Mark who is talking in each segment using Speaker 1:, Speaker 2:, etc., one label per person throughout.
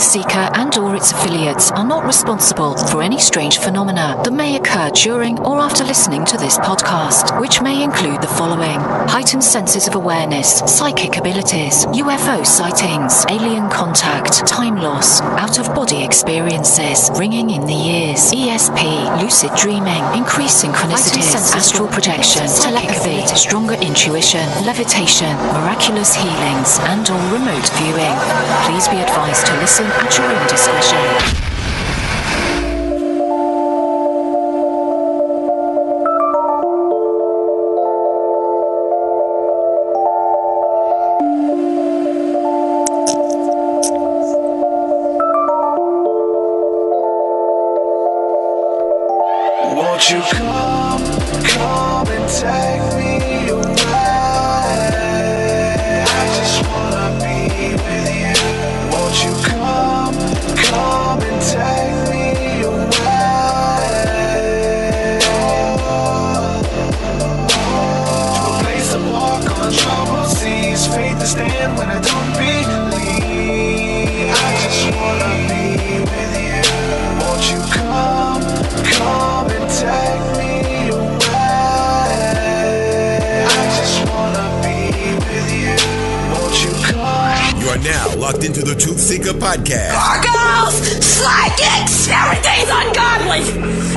Speaker 1: TruthSeekah and or its affiliates are not responsible for any strange phenomena that may occur during or after listening to this podcast, which may include the following: heightened senses of awareness, psychic abilities, UFO sightings, alien contact, time loss, out-of-body experiences, ringing in the ears, ESP, lucid dreaming, increased synchronicities, astral projection, telepathy, stronger intuition, levitation, miraculous healings, and or remote viewing. Please be advised to listen at your own discretion.
Speaker 2: Won't you come and take me away? I just wanna be with you. Won't you come and take me away? To a place to walk on troubled seas, faith to stand when I don't believe. I just wanna be with you. Won't you come and take me away? I just wanna be with you. Won't you come?
Speaker 3: You are now locked into the TruthSeekah Podcast.
Speaker 4: Gargoyles! Psychics! Everything's ungodly!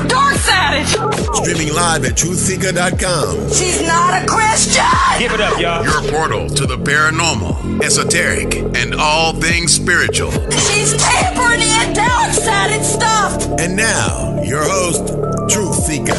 Speaker 4: Dark Savage!
Speaker 3: Streaming live at TruthSeekah.com.
Speaker 4: She's not a Christian!
Speaker 5: Give it up, y'all.
Speaker 3: Your portal to the paranormal, esoteric, and all things spiritual.
Speaker 4: She's tampering in dark sided stuff!
Speaker 3: And now, your host, TruthSeekah.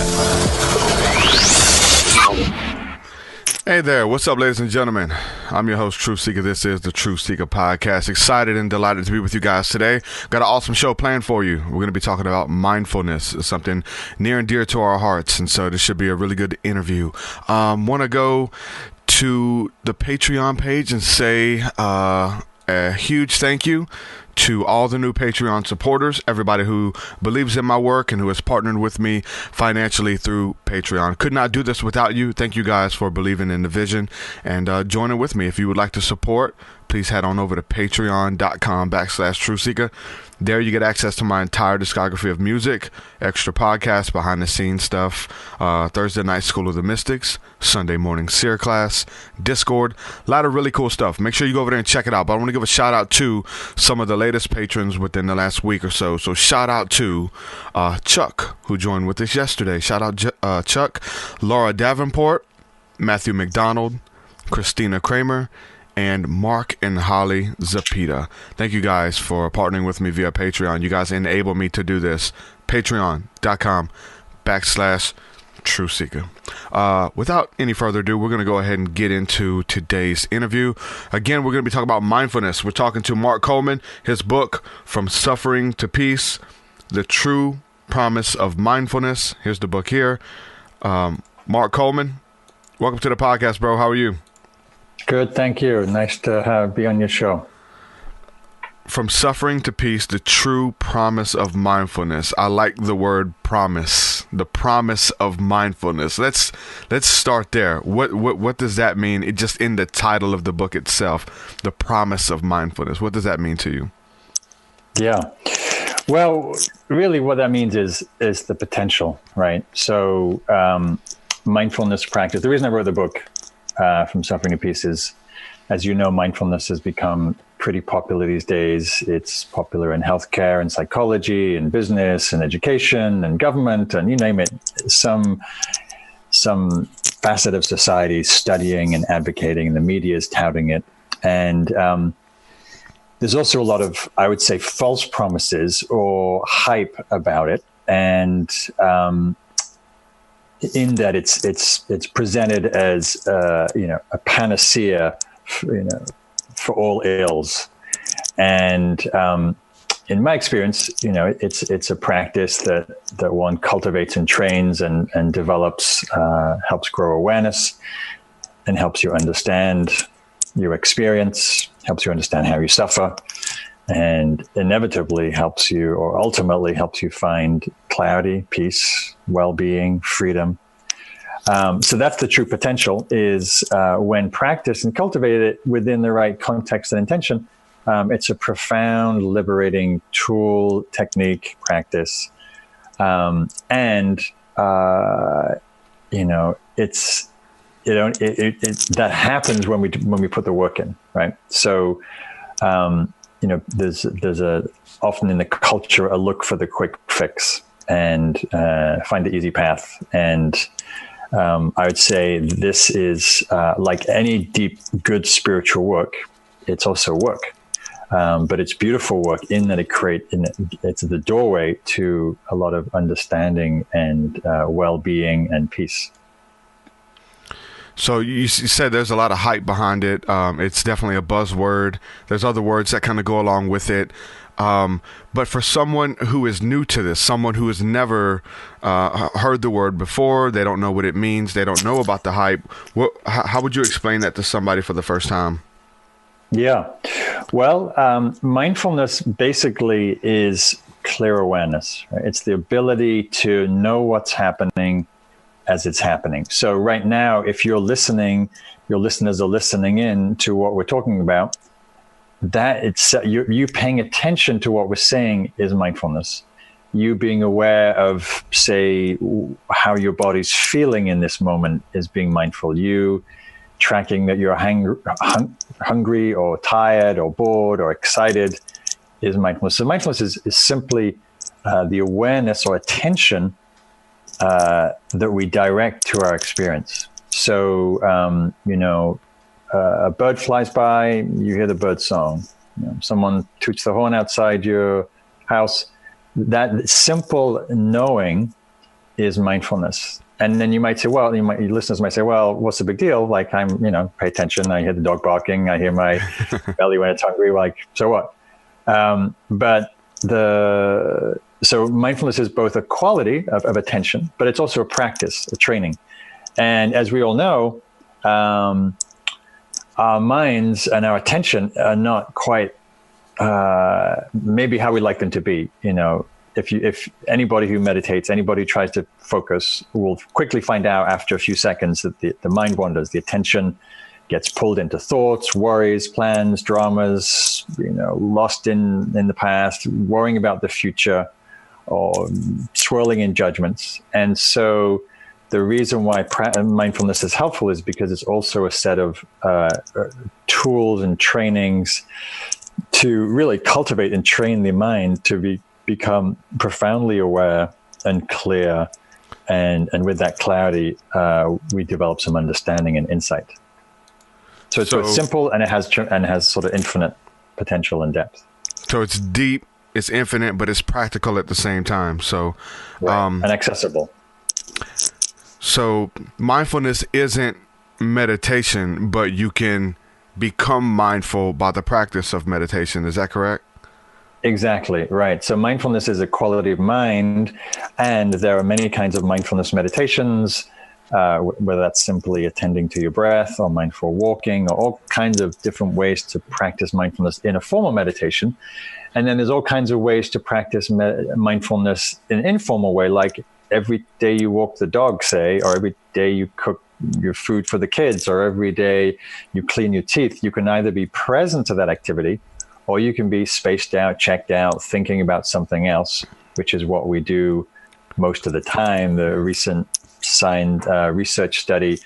Speaker 6: Hey there, what's up, ladies and gentlemen? I'm your host, TruthSeekah. This is the TruthSeekah Podcast. Excited and delighted to be with you guys today. Got an awesome show planned for you. We're going to be talking about mindfulness, something near and dear to our hearts, and so this should be a really good interview. Want to go to the Patreon page and say a huge thank you to all the new Patreon supporters, everybody who believes in my work and who has partnered with me financially through Patreon. Could not do this without you. Thank you guys for believing in the vision and joining with me. If you would like to support, please head on over to patreon.com/TruthSeekah. There you get access to my entire discography of music, extra podcasts, behind the scenes stuff, Thursday night School of the Mystics, Sunday morning Seer class, Discord, a lot of really cool stuff. Make sure you go over there and check it out. But I want to give a shout out to some of the latest patrons within the last week or so. So shout out to Chuck, who joined with us yesterday. Shout out Chuck, Laura Davenport, Matthew McDonald, Christina Kramer, and Mark and Holly Zapita. Thank you guys for partnering with me via Patreon. You guys enable me to do this. Patreon.com/TruthSeekah. Without any further ado, we're going to go ahead and get into today's interview. Again, we're going to be talking about mindfulness. We're talking to Mark Coleman, his book, From Suffering to Peace, The True Promise of Mindfulness. Here's the book here. Mark Coleman, welcome to the podcast, bro. How are you?
Speaker 7: Good, thank you. Nice to be on your show.
Speaker 6: From Suffering to Peace, the True Promise of Mindfulness. I like the word promise. The promise of mindfulness. Let's start there. What does that mean? It just in the title of the book itself, the promise of mindfulness. What does that mean to you? Yeah.
Speaker 7: Well, really what that means is the potential, right? So mindfulness practice. The reason I wrote the book, From Suffering to Peace, is, as you know, mindfulness has become pretty popular these days. It's popular in healthcare and psychology and business and education and government and you name it. Some facet of society is studying and advocating, and the media is touting it. And there's also a lot of, I would say, false promises or hype about it. And in that it's presented as a panacea for all ills, and in my experience, it's a practice that one cultivates and trains and develops, helps grow awareness, and helps you understand your experience, helps you understand how you suffer, and inevitably helps you, or ultimately helps you, find clarity, peace, well-being, freedom. So that's the true potential, is when practiced and cultivated within the right context and intention, It's a profound, liberating tool, technique, practice. That happens when we put the work in, right? So, there's often in the culture a look for the quick fix and find the easy path. And I would say this is like any deep, good spiritual work. It's also work, but it's beautiful work in that it's the doorway to a lot of understanding and well-being and peace.
Speaker 6: So you said there's a lot of hype behind it. It's definitely a buzzword. There's other words that kind of go along with it. But for someone who is new to this, someone who has never heard the word before, they don't know what it means, they don't know about the hype, how would you explain that to somebody for the first time?
Speaker 7: Yeah. Well, mindfulness basically is clear awareness. Right? It's the ability to know what's happening as it's happening. So right now, if you're listening, your listeners are listening in to what we're talking about, that it's you paying attention to what we're saying is mindfulness. You being aware of, say, how your body's feeling in this moment is being mindful. You tracking that you're hungry or tired or bored or excited is mindfulness. So mindfulness is simply the awareness or attention that we direct to our experience. So, a bird flies by, you hear the bird song. Someone toots the horn outside your house. That simple knowing is mindfulness. And then you might say, well, your listeners might say, well, what's the big deal? Like pay attention. I hear the dog barking. I hear my belly when it's hungry. Like, so what? So mindfulness is both a quality of attention, but it's also a practice, a training. And as we all know, our minds and our attention are not quite maybe how we like them to be. If anybody who meditates, anybody who tries to focus will quickly find out after a few seconds that the mind wanders, the attention gets pulled into thoughts, worries, plans, dramas, lost in the past, worrying about the future, or swirling in judgments. And so the reason why mindfulness is helpful is because it's also a set of tools and trainings to really cultivate and train the mind to become profoundly aware and clear. And with that clarity, we develop some understanding and insight. So it's simple, and it has sort of infinite potential and depth.
Speaker 6: So it's deep, it's infinite, but it's practical at the same time. So,
Speaker 7: right. And accessible.
Speaker 6: So mindfulness isn't meditation, but you can become mindful by the practice of meditation. Is that correct?
Speaker 7: Exactly, right. So mindfulness is a quality of mind, and there are many kinds of mindfulness meditations, whether that's simply attending to your breath or mindful walking, or all kinds of different ways to practice mindfulness in a formal meditation. And then there's all kinds of ways to practice mindfulness in an informal way, like every day you walk the dog, say, or every day you cook your food for the kids, or every day you clean your teeth. You can either be present to that activity, or you can be spaced out, checked out, thinking about something else, which is what we do most of the time. The recent signed research study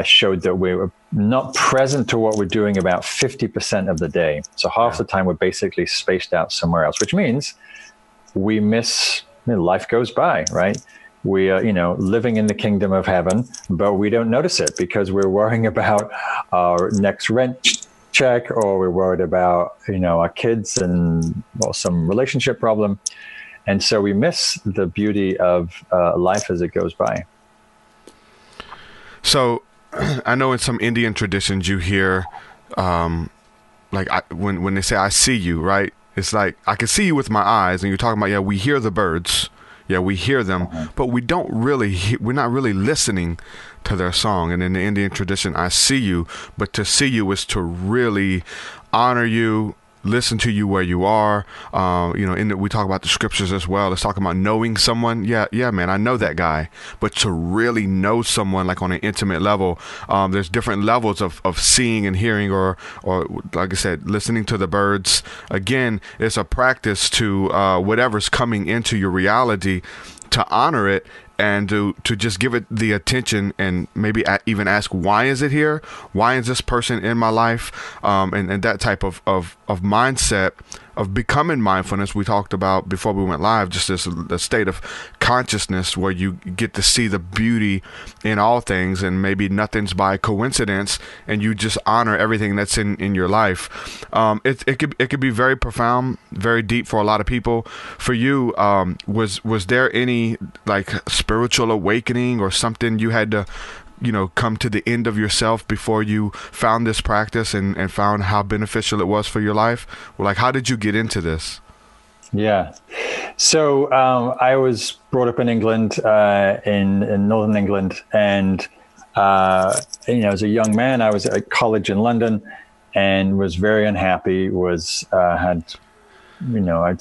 Speaker 7: showed that we're not present to what we're doing about 50% of the day. So half the time we're basically spaced out somewhere else, which means we miss, life goes by, right? We are, living in the kingdom of heaven, but we don't notice it because we're worrying about our next rent check, or we're worried about, our kids and some relationship problem. And so we miss the beauty of life as it goes by.
Speaker 6: So I know in some Indian traditions you hear, when they say, I see you, right? It's like, I can see you with my eyes, and you're talking about, we hear the birds. Yeah, we hear them, but we don't really, we're not really listening to their song. And in the Indian tradition, I see you, but to see you is to really honor you, listen to you where you are. We talk about the scriptures as well. Let's talk about knowing someone. Yeah, man, I know that guy. But to really know someone like on an intimate level, there's different levels of seeing and hearing, or like I said, listening to the birds. Again, it's a practice to whatever's coming into your reality, to honor it and to just give it the attention, and maybe even ask, why is it here? Why is this person in my life? And that type of mindset of becoming mindfulness, we talked about before we went live, just this a state of consciousness where you get to see the beauty in all things, and maybe nothing's by coincidence, and you just honor everything that's in your life. It could be very profound, very deep for a lot of people. For you, was there any like spiritual awakening or something you had to come to the end of yourself before you found this practice and found how beneficial it was for your life? Well, like, how did you get into this?
Speaker 7: Yeah. So I was brought up in England, in northern England. And, as a young man, I was at college in London and was very unhappy, I'd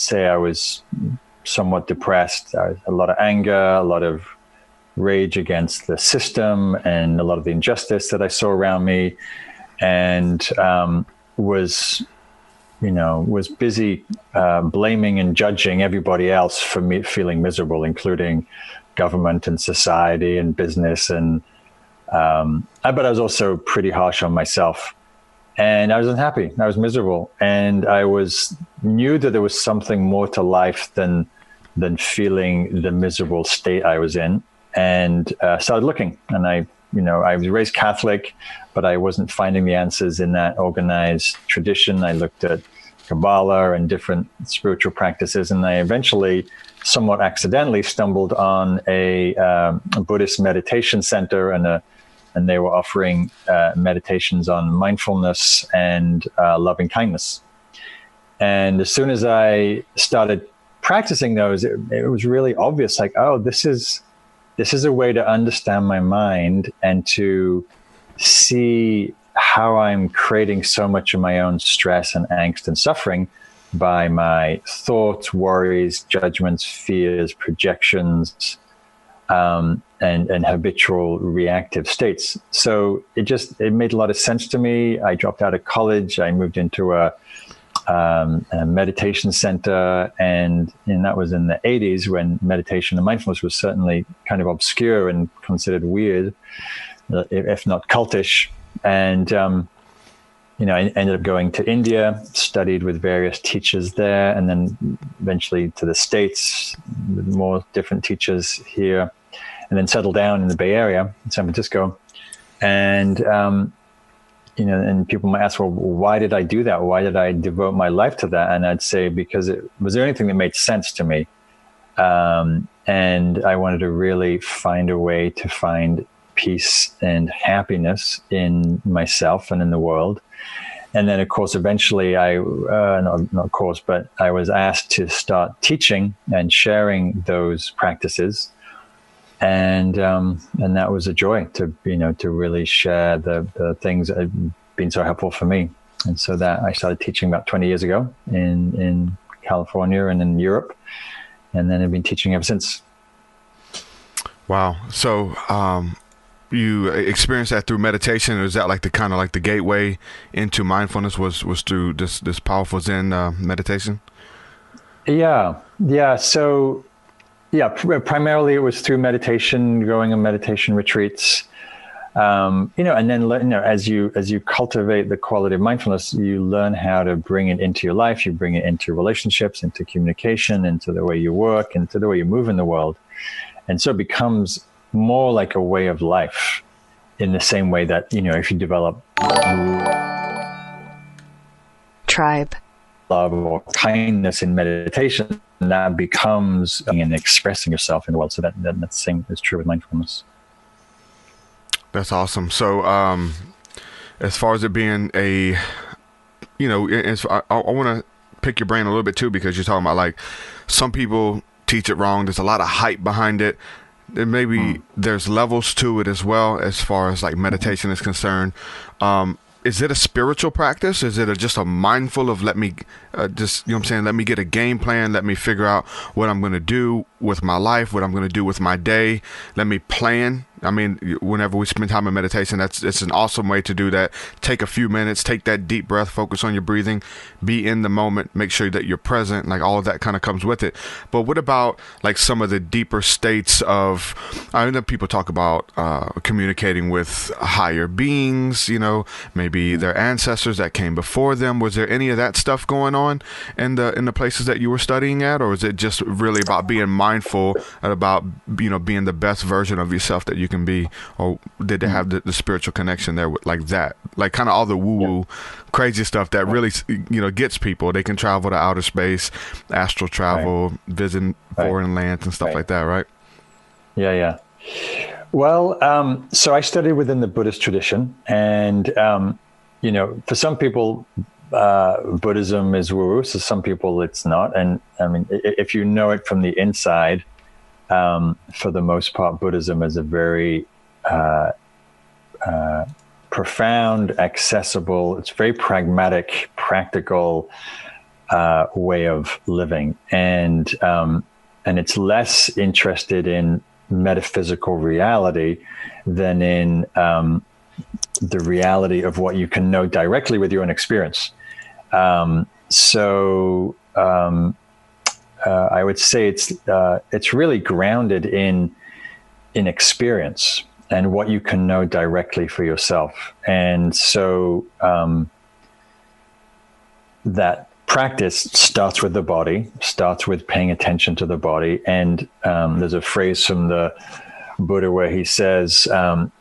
Speaker 7: say I was somewhat depressed. I had a lot of anger, a lot of rage against the system and a lot of the injustice that I saw around me, and was busy blaming and judging everybody else for me feeling miserable, including government and society and business. And but I was also pretty harsh on myself, and I was unhappy. I was miserable, and I knew that there was something more to life than feeling the miserable state I was in. And started looking, and I was raised Catholic, but I wasn't finding the answers in that organized tradition. I looked at Kabbalah and different spiritual practices, and I eventually, somewhat accidentally, stumbled on a Buddhist meditation center, and they were offering meditations on mindfulness and loving kindness. And as soon as I started practicing those, it was really obvious, like, oh, this is a way to understand my mind and to see how I'm creating so much of my own stress and angst and suffering by my thoughts, worries, judgments, fears, projections, and habitual reactive states. So it made a lot of sense to me. I dropped out of college. I moved into a meditation center, and that was in the 80s, when meditation and mindfulness was certainly kind of obscure and considered weird, if not cultish. And I ended up going to India, studied with various teachers there, and then eventually to the States with more different teachers here, and then settled down in the Bay Area, in San Francisco. And and people might ask, well, why did I do that? Why did I devote my life to that? And I'd say, because it was the only thing that made sense to me. And I wanted to really find a way to find peace and happiness in myself and in the world. And then, of course, eventually I was asked to start teaching and sharing those practices. And that was a joy to really share the things that have been so helpful for me. And so that I started teaching about 20 years ago in California and in Europe, and then I've been teaching ever since. Wow.
Speaker 6: So you experienced that through meditation, or is that like the gateway into mindfulness was through this powerful Zen meditation?
Speaker 7: Yeah. So primarily it was through meditation, going on meditation retreats, and then as you cultivate the quality of mindfulness, you learn how to bring it into your life. You bring it into relationships, into communication, into the way you work, into the way you move in the world, and so it becomes more like a way of life. In the same way that if you develop
Speaker 1: tribe,
Speaker 7: love, or kindness in meditation, that becomes and expressing yourself in the world. So that same is true with mindfulness.
Speaker 6: That's awesome. So, as far as it being I want to pick your brain a little bit too, because you're talking about like some people teach it wrong. There's a lot of hype behind it. And maybe there's levels to it as well, as far as like meditation is concerned. is it a spiritual practice? Is it just a mindful of let me just, you know what I'm saying, let me get a game plan, let me figure out what I'm going to do with my life, what I'm going to do with my day, let me plan. I mean, whenever we spend time in meditation, it's an awesome way to do that. Take a few minutes, take that deep breath, focus on your breathing, be in the moment, make sure that you're present, like all of that kind of comes with it. But what about like some of the deeper states of, I know people talk about communicating with higher beings, you know, maybe their ancestors that came before them. Was there any of that stuff going on in the places that you were studying at, or is it just really about being mindful and about, you know, being the best version of yourself that you can be? Or did they have the spiritual connection there with, like that, like kind of all the woo-woo crazy stuff that really, you know, gets people? They can travel to outer space, astral travel, visit foreign lands and stuff like that, right? Yeah.
Speaker 7: Well, so I studied within the Buddhist tradition, and you know, for some people Buddhism is woo-woo, so some people it's not. And I mean, if you know it from the inside, for the most part, Buddhism is a very profound, accessible, it's very pragmatic, practical way of living. And it's less interested in metaphysical reality than in the reality of what you can know directly with your own experience. So I would say it's really grounded in experience and what you can know directly for yourself. And so that practice starts with the body, starts with paying attention to the body. And there's a phrase from the Buddha where he says,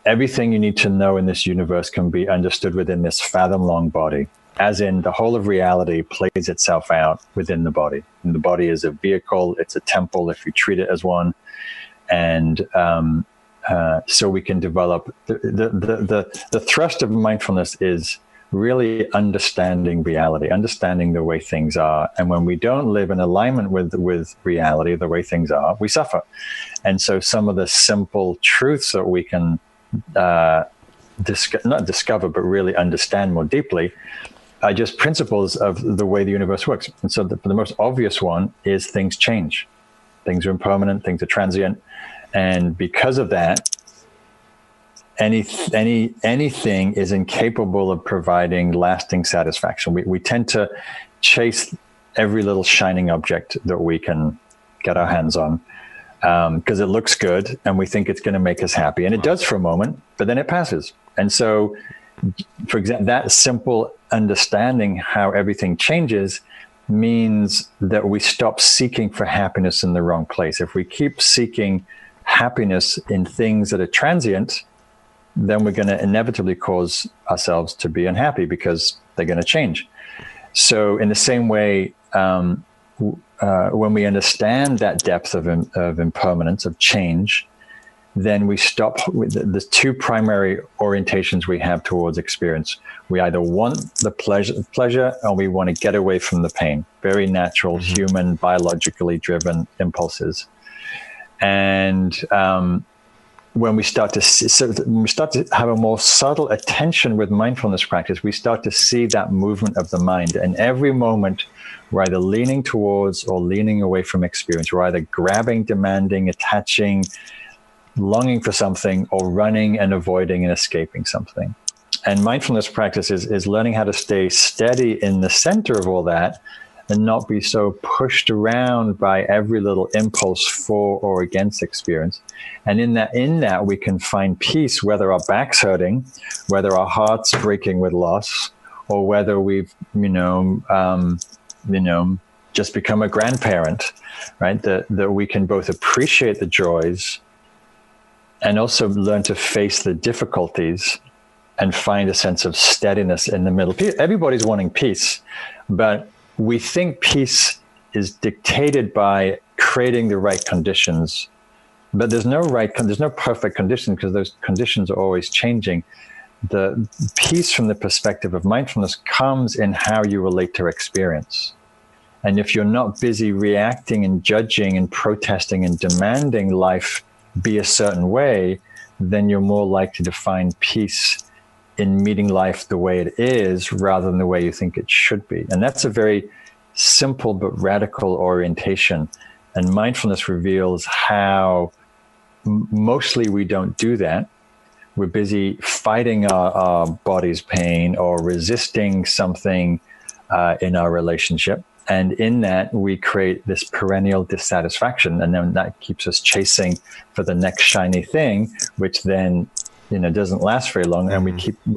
Speaker 7: everything you need to know in this universe can be understood within this fathom-long body, as in the whole of reality plays itself out within the body. And the body is a vehicle, it's a temple if you treat it as one. And so we can develop, the thrust of mindfulness is really understanding reality, understanding the way things are. And when we don't live in alignment with reality, the way things are, we suffer. And so some of the simple truths that we can not discover, but really understand more deeply are just principles of the way the universe works. And so the most obvious one is things change. Things are impermanent, things are transient. And because of that, anything is incapable of providing lasting satisfaction. We tend to chase every little shining object that we can get our hands on because it looks good and we think it's going to make us happy. And it does for a moment, but then it passes. And so, for example, that simple understanding how everything changes means that we stop seeking for happiness in the wrong place. If we keep seeking happiness in things that are transient, then we're going to inevitably cause ourselves to be unhappy because they're going to change. So in the same way, when we understand that depth of impermanence, of change, then we stop with the two primary orientations we have towards experience. We either want the pleasure or we want to get away from the pain. Very natural, human, biologically driven impulses. And when we start to have a more subtle attention with mindfulness practice, we start to see that movement of the mind. And every moment, we're either leaning towards or leaning away from experience. We're either grabbing, demanding, attaching, longing for something, or running and avoiding and escaping something. And mindfulness practice is learning how to stay steady in the center of all that and not be so pushed around by every little impulse for or against experience. And in that we can find peace, whether our back's hurting, whether our heart's breaking with loss, or whether we've, just become a grandparent, right? That we can both appreciate the joys and also learn to face the difficulties and find a sense of steadiness in the middle. Everybody's wanting peace, but we think peace is dictated by creating the right conditions, but there's no perfect condition because those conditions are always changing. The peace from the perspective of mindfulness comes in how you relate to experience. And if you're not busy reacting and judging and protesting and demanding life be a certain way, then you're more likely to find peace in meeting life the way it is rather than the way you think it should be. And that's a very simple but radical orientation. And mindfulness reveals how mostly we don't do that. We're busy fighting our body's pain or resisting something in our relationship. And in that, we create this perennial dissatisfaction. And then that keeps us chasing for the next shiny thing, which then, doesn't last very long. And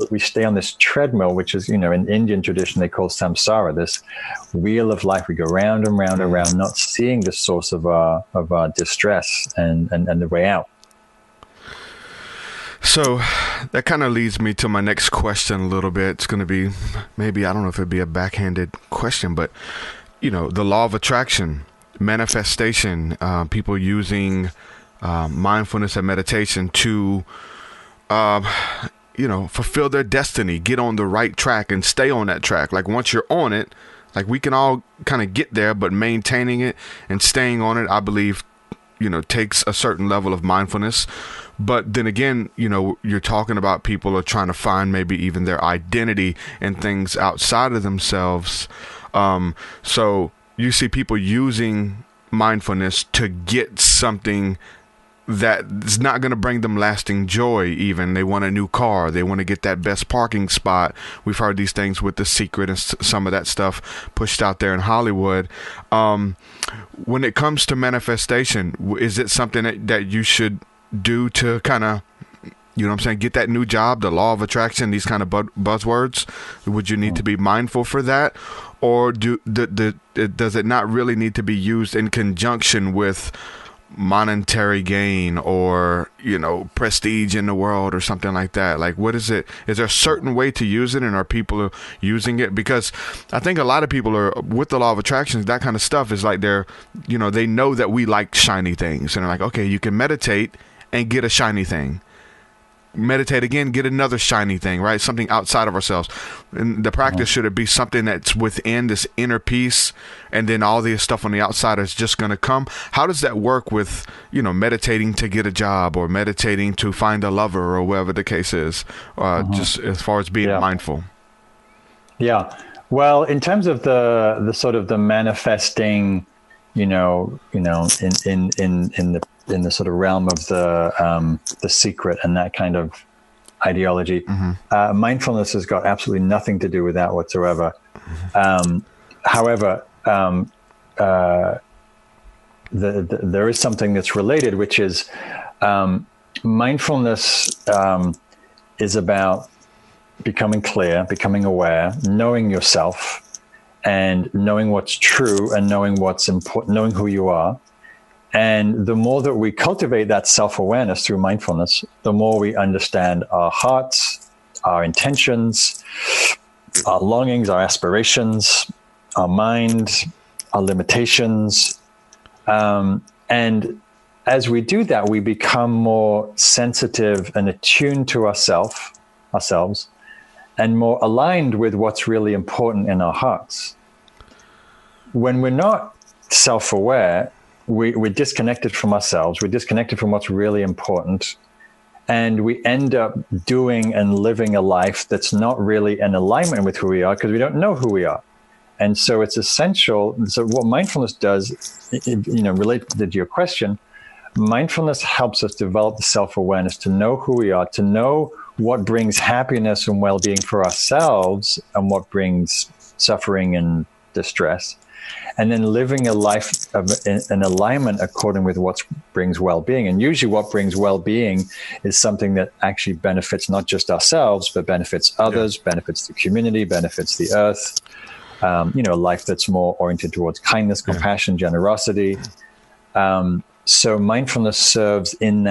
Speaker 7: we stay on this treadmill, which is, in Indian tradition, they call samsara, this wheel of life. We go round and round and round, not seeing the source of our distress and the way out.
Speaker 6: So that kind of leads me to my next question a little bit. It's going to be maybe, I don't know if it'd be a backhanded question, but, the law of attraction, manifestation, people using mindfulness and meditation to, fulfill their destiny, get on the right track and stay on that track. Like once you're on it, like we can all kind of get there, but maintaining it and staying on it, I believe, takes a certain level of mindfulness. But then again, you're talking about people are trying to find maybe even their identity and things outside of themselves. So you see people using mindfulness to get something that's not going to bring them lasting joy. Even they want a new car, they want to get that best parking spot. We've heard these things with The Secret and some of that stuff pushed out there in Hollywood. When it comes to manifestation, is it something that you should do to kind of, get that new job, the law of attraction, these kind of buzzwords? Would you need to be mindful for that? Or does it not really need to be used in conjunction with monetary gain or, prestige in the world or something like that? Like, what is it? Is there a certain way to use it, and are people using it? Because I think a lot of people are with the law of attraction, that kind of stuff is like they're, they know that we like shiny things, and they're like, okay, you can meditate and get a shiny thing. Meditate again, get another shiny thing, right? Something outside of ourselves. And the practice, should it be something that's within this inner peace, and then all the stuff on the outside is just going to come? How does that work with, meditating to get a job, or meditating to find a lover, or whatever the case is, just as far as being mindful? Yeah.
Speaker 7: Well, in terms of the sort of the manifesting, in the sort of realm of the secret and that kind of ideology, mindfulness has got absolutely nothing to do with that whatsoever. However, there is something that's related, which is mindfulness is about becoming clear, becoming aware, knowing yourself, and knowing what's true, and knowing what's important, knowing who you are. And the more that we cultivate that self-awareness through mindfulness, the more we understand our hearts, our intentions, our longings, our aspirations, our mind, our limitations. And as we do that, we become more sensitive and attuned to ourselves, and more aligned with what's really important in our hearts. When we're not self-aware, we're disconnected from ourselves. We're disconnected from what's really important. And we end up doing and living a life that's not really in alignment with who we are, because we don't know who we are. And so it's essential. So what mindfulness does, related to your question, mindfulness helps us develop the self-awareness to know who we are, to know what brings happiness and well-being for ourselves, and what brings suffering and distress. And then living a life of an alignment according with what brings well-being. And usually what brings well-being is something that actually benefits not just ourselves, but benefits others, benefits the community, benefits the earth. A life that's more oriented towards kindness, compassion, generosity. So mindfulness serves in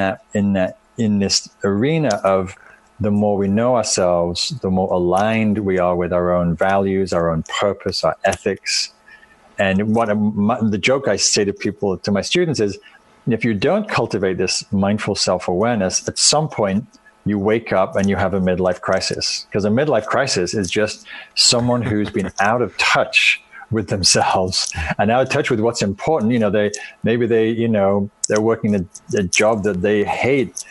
Speaker 7: this arena of the more we know ourselves, the more aligned we are with our own values, our own purpose, our ethics. And the joke I say to my students is, if you don't cultivate this mindful self-awareness, at some point you wake up and you have a midlife crisis. Because a midlife crisis is just someone who's been out of touch with themselves and out of touch with what's important. They're working a job that they hate.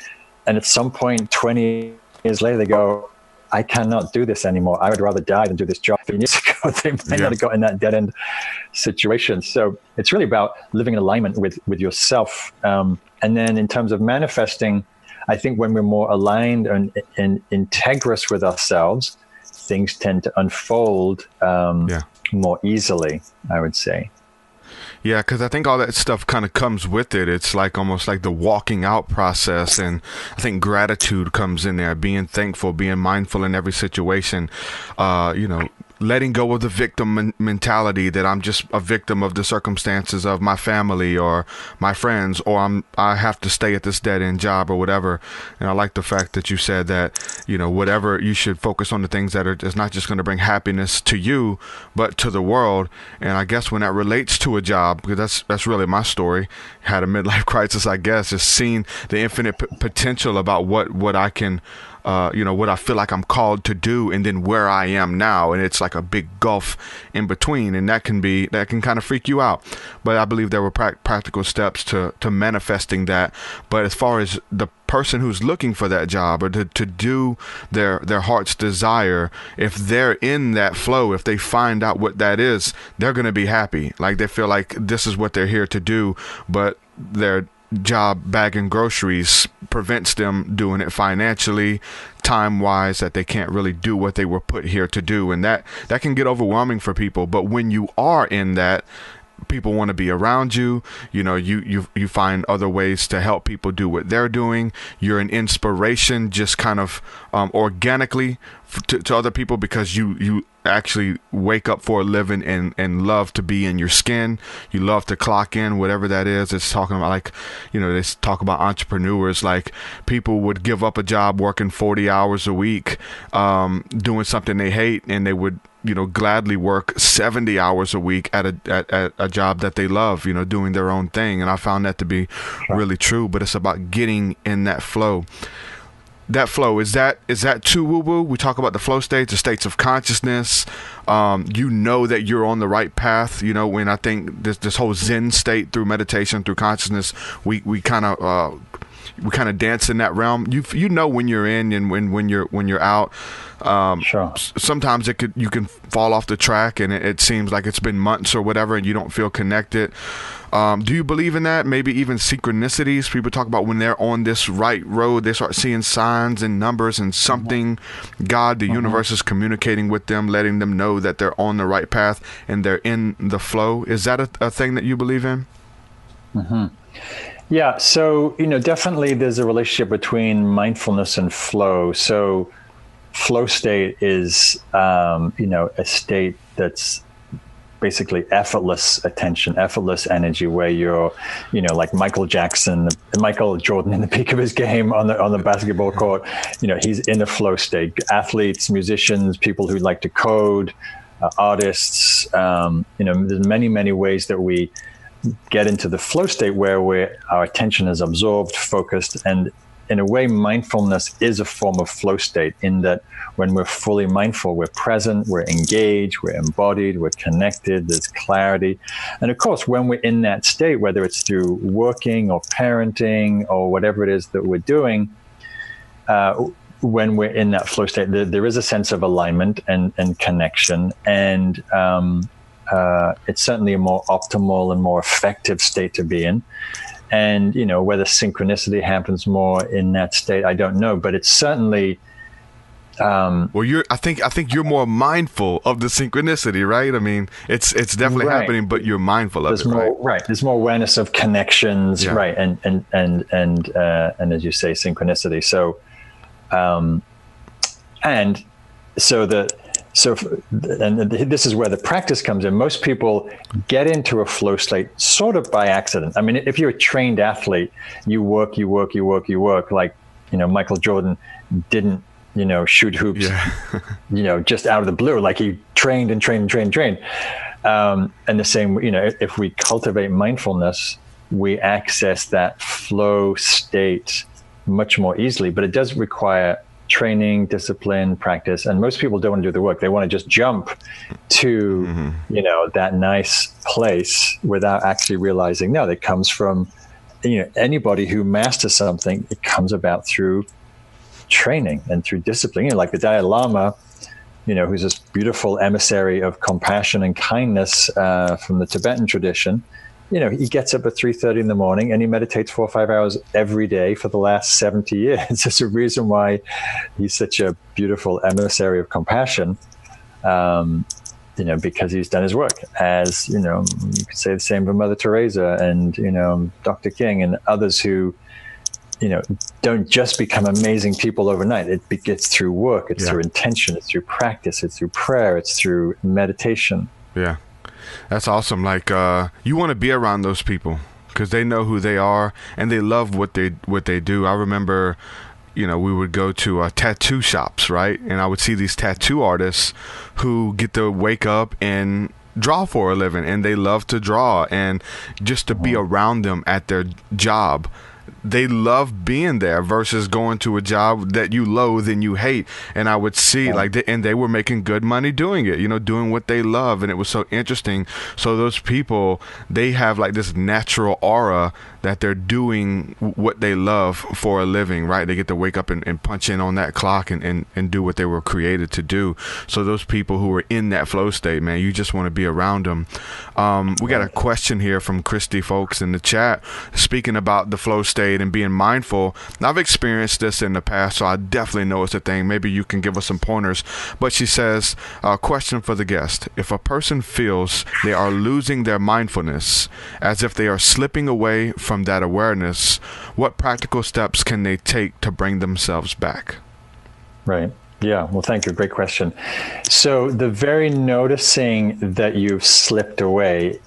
Speaker 7: And at some point, 20 years later, they go, I cannot do this anymore. I would rather die than do this job. 15 years ago, they might not have got in that dead end situation. So it's really about living in alignment with yourself. And then in terms of manifesting, I think when we're more aligned and integrous with ourselves, things tend to unfold more easily, I would say.
Speaker 6: Yeah, because I think all that stuff kind of comes with it. It's like almost like the walking out process. And I think gratitude comes in there, being thankful, being mindful in every situation, letting go of the victim mentality that I'm just a victim of the circumstances of my family or my friends, or I have to stay at this dead end job or whatever. And I like the fact that you said that, whatever, you should focus on the things that it's not just going to bring happiness to you, but to the world. And I guess when that relates to a job, because that's really my story, had a midlife crisis, I guess, just seeing the infinite potential about what I can what I feel like I'm called to do, and then where I am now, and it's like a big gulf in between, and that can kind of freak you out. But I believe there were practical steps to manifesting that. But as far as the person who's looking for that job or to do their heart's desire, if they're in that flow, if they find out what that is, they're going to be happy. Like they feel like this is what they're here to do, but their job bagging groceries prevents them doing it financially, time-wise, that they can't really do what they were put here to do. And that can get overwhelming for people. But when you are in that, people want to be around you. You find other ways to help people do what they're doing. You're an inspiration just kind of organically to other people, because you actually wake up for a living and love to be in your skin. You love to clock in, whatever that is. It's talking about they talk about entrepreneurs, like people would give up a job working 40 hours a week, doing something they hate, and they would gladly work 70 hours a week at a job that they love, doing their own thing. And I found that to be really true. But it's about getting in that flow. That flow, is that too woo-woo? We talk about the flow states, the states of consciousness. That you're on the right path. When I think this whole Zen state through meditation, through consciousness, we kind of dance in that realm. When you're in and when you're out.
Speaker 7: Sure.
Speaker 6: Sometimes you can fall off the track, and it seems like it's been months or whatever, and you don't feel connected. Do you believe in that? Maybe even synchronicities. People talk about when they're on this right road, they start seeing signs and numbers and something. God, the universe is communicating with them, letting them know that they're on the right path and they're in the flow. Is that a thing that you believe in?
Speaker 7: Mm-hmm. Yeah. So, definitely there's a relationship between mindfulness and flow. So flow state is, a state that's basically effortless attention, effortless energy, where you're, like Michael Jordan in the peak of his game on the basketball court. He's in a flow state. Athletes, musicians, people who like to code, artists. There's many ways that we get into the flow state where our attention is absorbed, focused, and in a way, mindfulness is a form of flow state, in that when we're fully mindful, we're present, we're engaged, we're embodied, we're connected, there's clarity. And of course, when we're in that state, whether it's through working or parenting or whatever it is that we're doing, when we're in that flow state, there is a sense of alignment and connection. And it's certainly a more optimal and more effective state to be in. And, whether synchronicity happens more in that state, I don't know, but it's certainly.
Speaker 6: I think you're more mindful of the synchronicity, right? I mean, it's definitely happening, but you're mindful of it, right? Right.
Speaker 7: There's more awareness of connections, right? And as you say, synchronicity. So, this is where the practice comes in. Most people get into a flow state sort of by accident. I mean, if you're a trained athlete, you work. Like, Michael Jordan didn't, shoot hoops, just out of the blue. Like, he trained. And the same, if we cultivate mindfulness, we access that flow state much more easily. But it does require training, discipline, practice, and most people don't want to do the work. They want to just jump to, that nice place without actually realizing, no, that comes from, anybody who masters something, it comes about through training and through discipline. You know, like the Dalai Lama, you know, who's this beautiful emissary of compassion and kindness from the Tibetan tradition. You know, he gets up at 3:30 in the morning and he meditates 4 or 5 hours every day for the last 70 years. There's a reason why he's such a beautiful emissary of compassion, you know, because he's done his work. As, you know, you could say the same for Mother Teresa and, you know, Dr. King and others who, you know, don't just become amazing people overnight. It's through work, it's through intention, it's through practice, it's through prayer, it's through meditation.
Speaker 6: Yeah. That's awesome. Like, you want to be around those people because they know who they are and they love what they do. I remember, you know, we would go to tattoo shops, right? And I would see these tattoo artists who get to wake up and draw for a living, and they love to draw, and just to be around them at their job. They love being there versus going to a job that you loathe and you hate. And I would see and they were making good money doing it, you know, doing what they love. And it was so interesting. So those people, they have like this natural aura that they're doing what they love for a living, right? They get to wake up and punch in on that clock and do what they were created to do. So those people who are in that flow state, man, you just want to be around them. We got a question here from Christy, folks, in the chat, speaking about the flow state and being mindful. I've experienced this in the past, so I definitely know it's a thing. Maybe you can give us some pointers. But she says, question for the guest. If a person feels they are losing their mindfulness, as if they are slipping away from that awareness, what practical steps can they take to bring themselves back?
Speaker 7: Right. Yeah. Well, thank you. Great question. So the very noticing that you've slipped away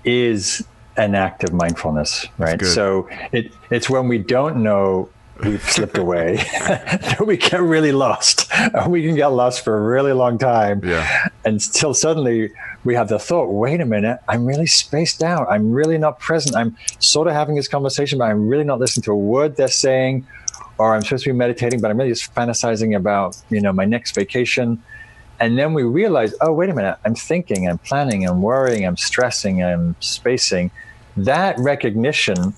Speaker 7: is an act of mindfulness, right? So it's when we don't know we've slipped away that we get really lost. We can get lost for a really long time until suddenly we have the thought, wait a minute, I'm really spaced out. I'm really not present. I'm sort of having this conversation, but I'm really not listening to a word they're saying, or I'm supposed to be meditating, but I'm really just fantasizing about, you know, my next vacation. And then we realize, oh, wait a minute, I'm thinking, I'm planning, I'm worrying, I'm stressing, I'm spacing. That recognition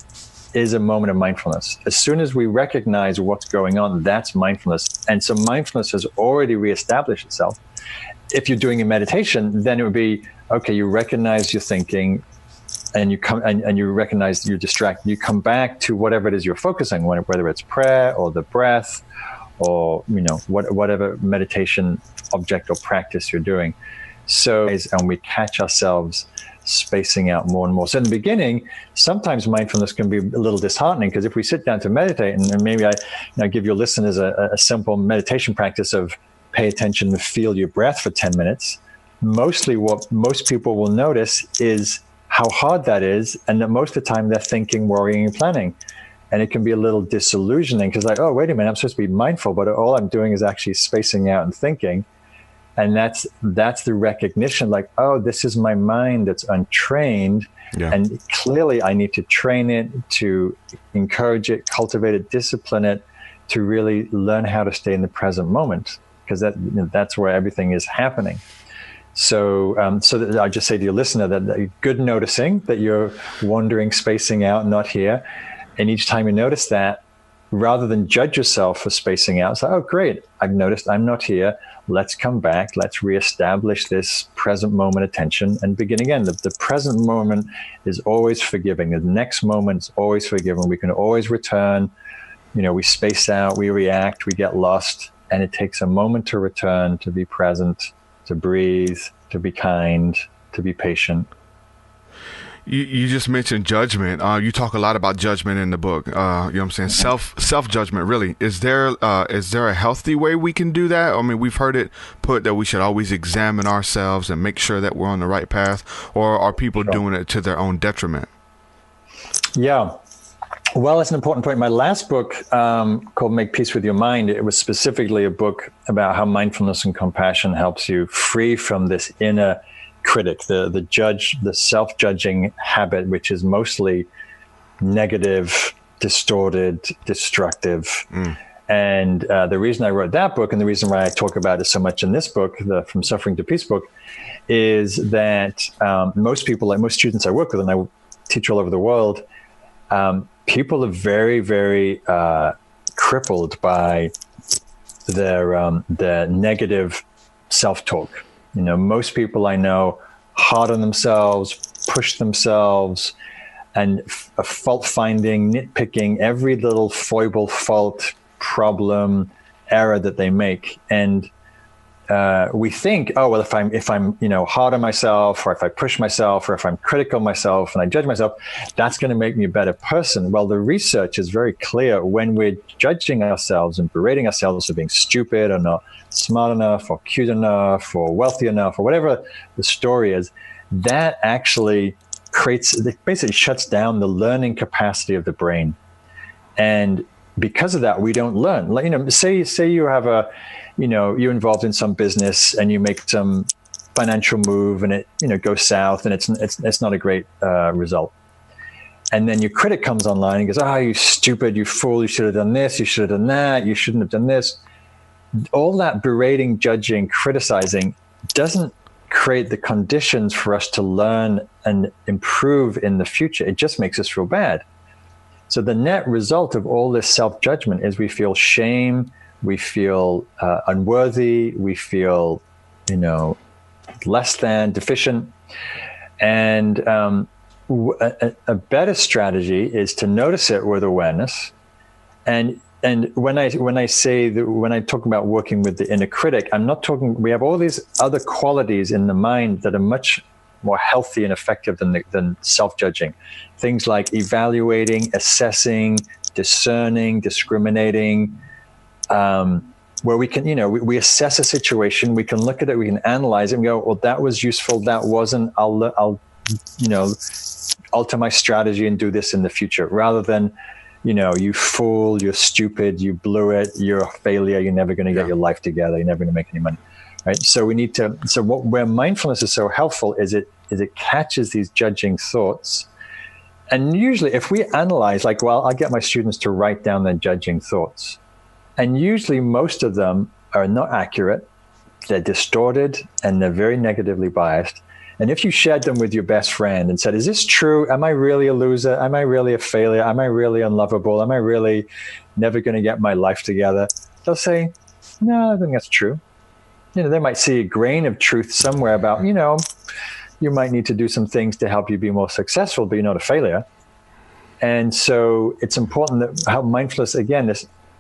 Speaker 7: is a moment of mindfulness. As soon as we recognize what's going on, that's mindfulness. And so mindfulness has already reestablished itself. If you're doing a meditation, then it would be, okay, you recognize your thinking and you come and you recognize you're distracted. You come back to whatever it is you're focusing on, whether it's prayer or the breath or, you know, whatever meditation object or practice you're doing. So, and we catch ourselves spacing out more and more. So in the beginning, sometimes mindfulness can be a little disheartening, because if we sit down to meditate, and maybe I give your listeners a simple meditation practice of pay attention and feel your breath for 10 minutes. Mostly what most people will notice is how hard that is, and that most of the time they're thinking, worrying, and planning. And it can be a little disillusioning, because like, oh, wait a minute, I'm supposed to be mindful, but all I'm doing is actually spacing out and thinking. And that's the recognition, like, oh, this is my mind that's untrained. Yeah. And clearly I need to train it, to encourage it, cultivate it, discipline it, to really learn how to stay in the present moment, because that's where everything is happening. So that I just say to your listener that good noticing that you're wandering, spacing out, not here. And each time you notice that, rather than judge yourself for spacing out, it's like, oh, great, I've noticed I'm not here. Let's come back. Let's reestablish this present moment attention and begin again. The present moment is always forgiving. The next moment is always forgiving. We can always return. You know, we space out, we react, we get lost, and it takes a moment to return, to be present, to breathe, to be kind, to be patient.
Speaker 6: You just mentioned judgment. You talk a lot about judgment in the book. You know what I'm saying? Self-judgment, really. Is there a healthy way we can do that? I mean, we've heard it put that we should always examine ourselves and make sure that we're on the right path, or are people doing it to their own detriment?
Speaker 7: Yeah. Well, that's an important point. My last book, called Make Peace with Your Mind, it was specifically a book about how mindfulness and compassion helps you free from this inner critic, the self-judging habit, which is mostly negative, distorted, destructive. And the reason I wrote that book, and the reason why I talk about it so much in this book, the From Suffering to Peace book, is that most people, like most students I work with, and I teach all over the world, people are very, very crippled by their negative self-talk. You know, most people I know hard on themselves, push themselves, and fault finding, nitpicking every little foible, fault, problem, error that they make. And we think, oh, well, if I'm hard on myself, or if I push myself, or if I'm critical of myself and I judge myself, that's going to make me a better person. Well, the research is very clear. When we're judging ourselves and berating ourselves for being stupid or not smart enough or cute enough or wealthy enough or whatever the story is, that actually basically shuts down the learning capacity of the brain. And because of that, we don't learn. Like, you know, say you have you're involved in some business and you make some financial move and it, goes south and it's not a great result. And then your critic comes online and goes, "Oh, you stupid, you fool, you should have done this, you should have done that, you shouldn't have done this." All that berating, judging, criticizing doesn't create the conditions for us to learn and improve in the future. It just makes us feel bad. So the net result of all this self-judgment is we feel shame, we feel unworthy, we feel, less than, deficient. And a better strategy is to notice it with awareness. And when I talk about working with the inner critic, I'm not talking. We have all these other qualities in the mind that are much more healthy and effective than self-judging. Things like evaluating, assessing, discerning, discriminating, where we can, we assess a situation, we can look at it, we can analyze it and go, well, that was useful, that wasn't, I'll alter my strategy and do this in the future, rather than, you fool, you're stupid, you blew it, you're a failure, you're never going to get your life together, you're never going to make any money. Right. So where mindfulness is so helpful is it catches these judging thoughts. And usually if we analyze, I'll get my students to write down their judging thoughts. And usually most of them are not accurate. They're distorted and they're very negatively biased. And if you shared them with your best friend and said, "Is this true? Am I really a loser? Am I really a failure? Am I really unlovable? Am I really never going to get my life together?" They'll say, "No, I think that's true." They might see a grain of truth somewhere about, you might need to do some things to help you be more successful, but you're not a failure. And so it's important that how mindfulness, again,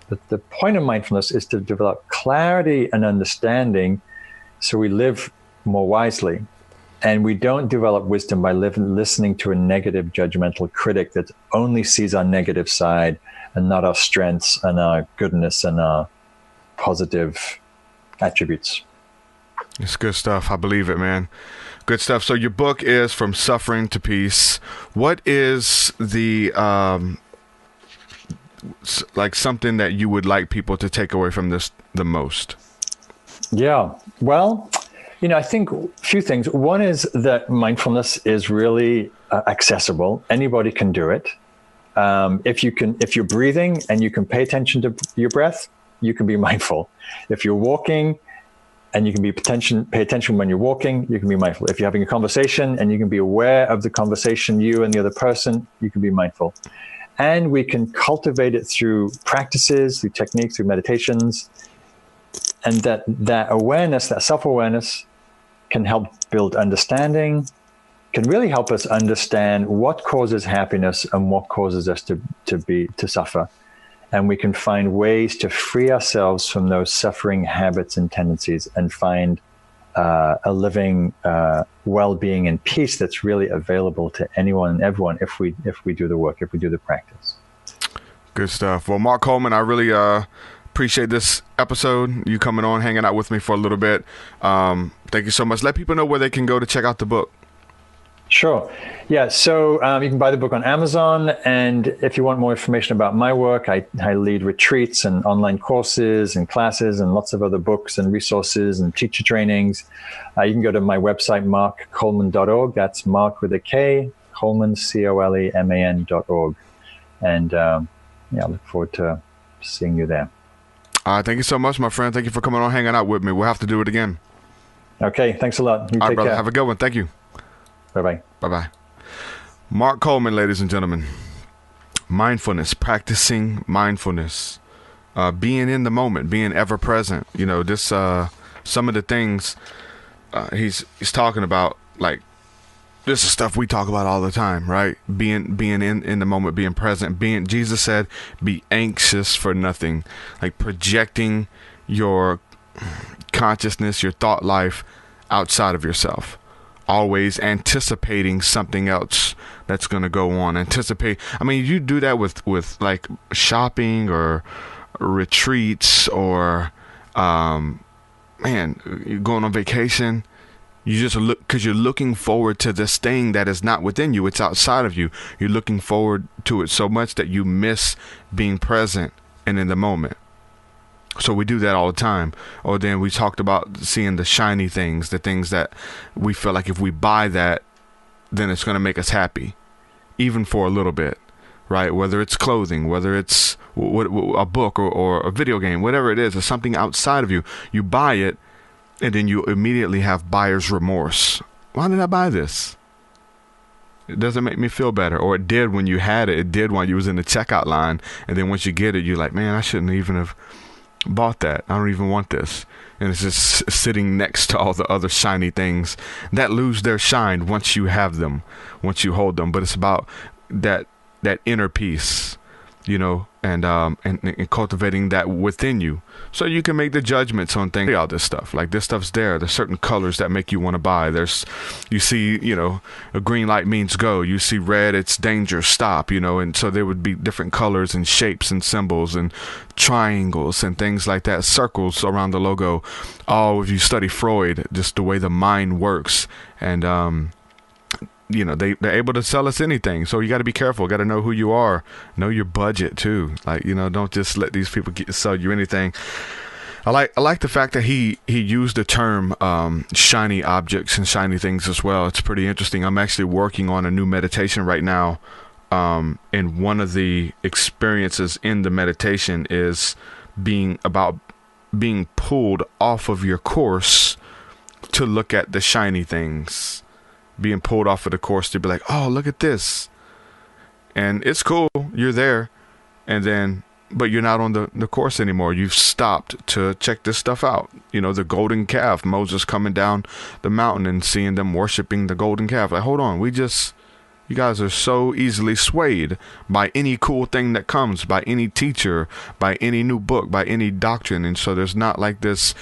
Speaker 7: the point of mindfulness is to develop clarity and understanding so we live more wisely. And we don't develop wisdom by listening to a negative, judgmental critic that only sees our negative side and not our strengths and our goodness and our positive attributes.
Speaker 6: It's good stuff. I believe it, man. Good stuff. So your book is From Suffering to Peace. What is the something that you would like people to take away from this the most? Yeah. Well, I think a few things. One is that mindfulness is really accessible. Anybody can do it. If you're breathing and you can pay attention to your breath, you can be mindful. If you're walking and you can pay attention when you're walking, you can be mindful. If you're having a conversation and you can be aware of the conversation, you and the other person, you can be mindful. And we can cultivate it through practices, through techniques, through meditations. And that awareness, that self-awareness, can help build understanding, can really help us understand what causes happiness and what causes us to suffer. And we can find ways to free ourselves from those suffering habits and tendencies and find a living well-being and peace that's really available to anyone and everyone if we do the work, if we do the practice. Good stuff. Well, Mark Coleman, I really appreciate this episode, you coming on, hanging out with me for a little bit. Thank you so much. Let people know where they can go to check out the book. Sure. Yeah. So you can buy the book on Amazon. And if you want more information about my work, I lead retreats and online courses and classes and lots of other books and resources and teacher trainings. You can go to my website, markcoleman.org. That's Mark with a K, Coleman, Coleman.org. And I look forward to seeing you there. Thank you so much, my friend. Thank you for coming on, hanging out with me. We'll have to do it again. Okay. Thanks a lot. You take care. Have a good one. Thank you. Bye-bye. Bye-bye. Mark Coleman, ladies and gentlemen. Mindfulness, practicing mindfulness. being in the moment, being ever present. You know, this some of the things he's talking about, like, this is stuff we talk about all the time, right? Being in the moment, being present, Jesus said, be anxious for nothing, like projecting your consciousness, your thought life outside of yourself, always anticipating something else that's going to go on. I mean, you do that with like shopping or retreats or, you're going on vacation. You just look, because you're looking forward to this thing that is not within you. It's outside of you. You're looking forward to it so much that you miss being present and in the moment. So we do that all the time. Or then we talked about seeing the shiny things, the things that we feel like if we buy that, then it's going to make us happy, even for a little bit, right? Whether it's clothing, whether it's a book or a video game, whatever it is, or something outside of you, you buy it. And then you immediately have buyer's remorse. Why did I buy this? It doesn't make me feel better. Or it did when you had it. It did when you was in the checkout line. And then once you get it, you're like, man, I shouldn't even have bought that. I don't even want this. And it's just sitting next to all the other shiny things that lose their shine once you have them, once you hold them. But it's about that inner peace, you know, and cultivating that within you, so you can make the judgments on things. All this stuff, like this stuff's there. There's certain colors that make you want to buy. You see, you know, a green light means go. You see red, it's danger, stop. You know, and so there would be different colors and shapes and symbols and triangles and things like that. Circles around the logo. Oh, if you study Freud, just the way the mind works, and you know, they're able to sell us anything. So you got to be careful. Got to know who you are. Know your budget too. Like, you know, don't just let these people sell you anything. I like the fact that he used the term shiny objects and shiny things as well. It's pretty interesting. I'm actually working on a new meditation right now. And one of the experiences in the meditation is being pulled off of your course to look at the shiny things. Being pulled off of the course to be like, oh, look at this. And it's cool. You're there. And then, but you're not on the course anymore. You've stopped to check this stuff out. You know, the golden calf, Moses coming down the mountain and seeing them worshiping the golden calf. Like, hold on. You guys are so easily swayed by any cool thing that comes, by any teacher, by any new book, by any doctrine. And so there's not like this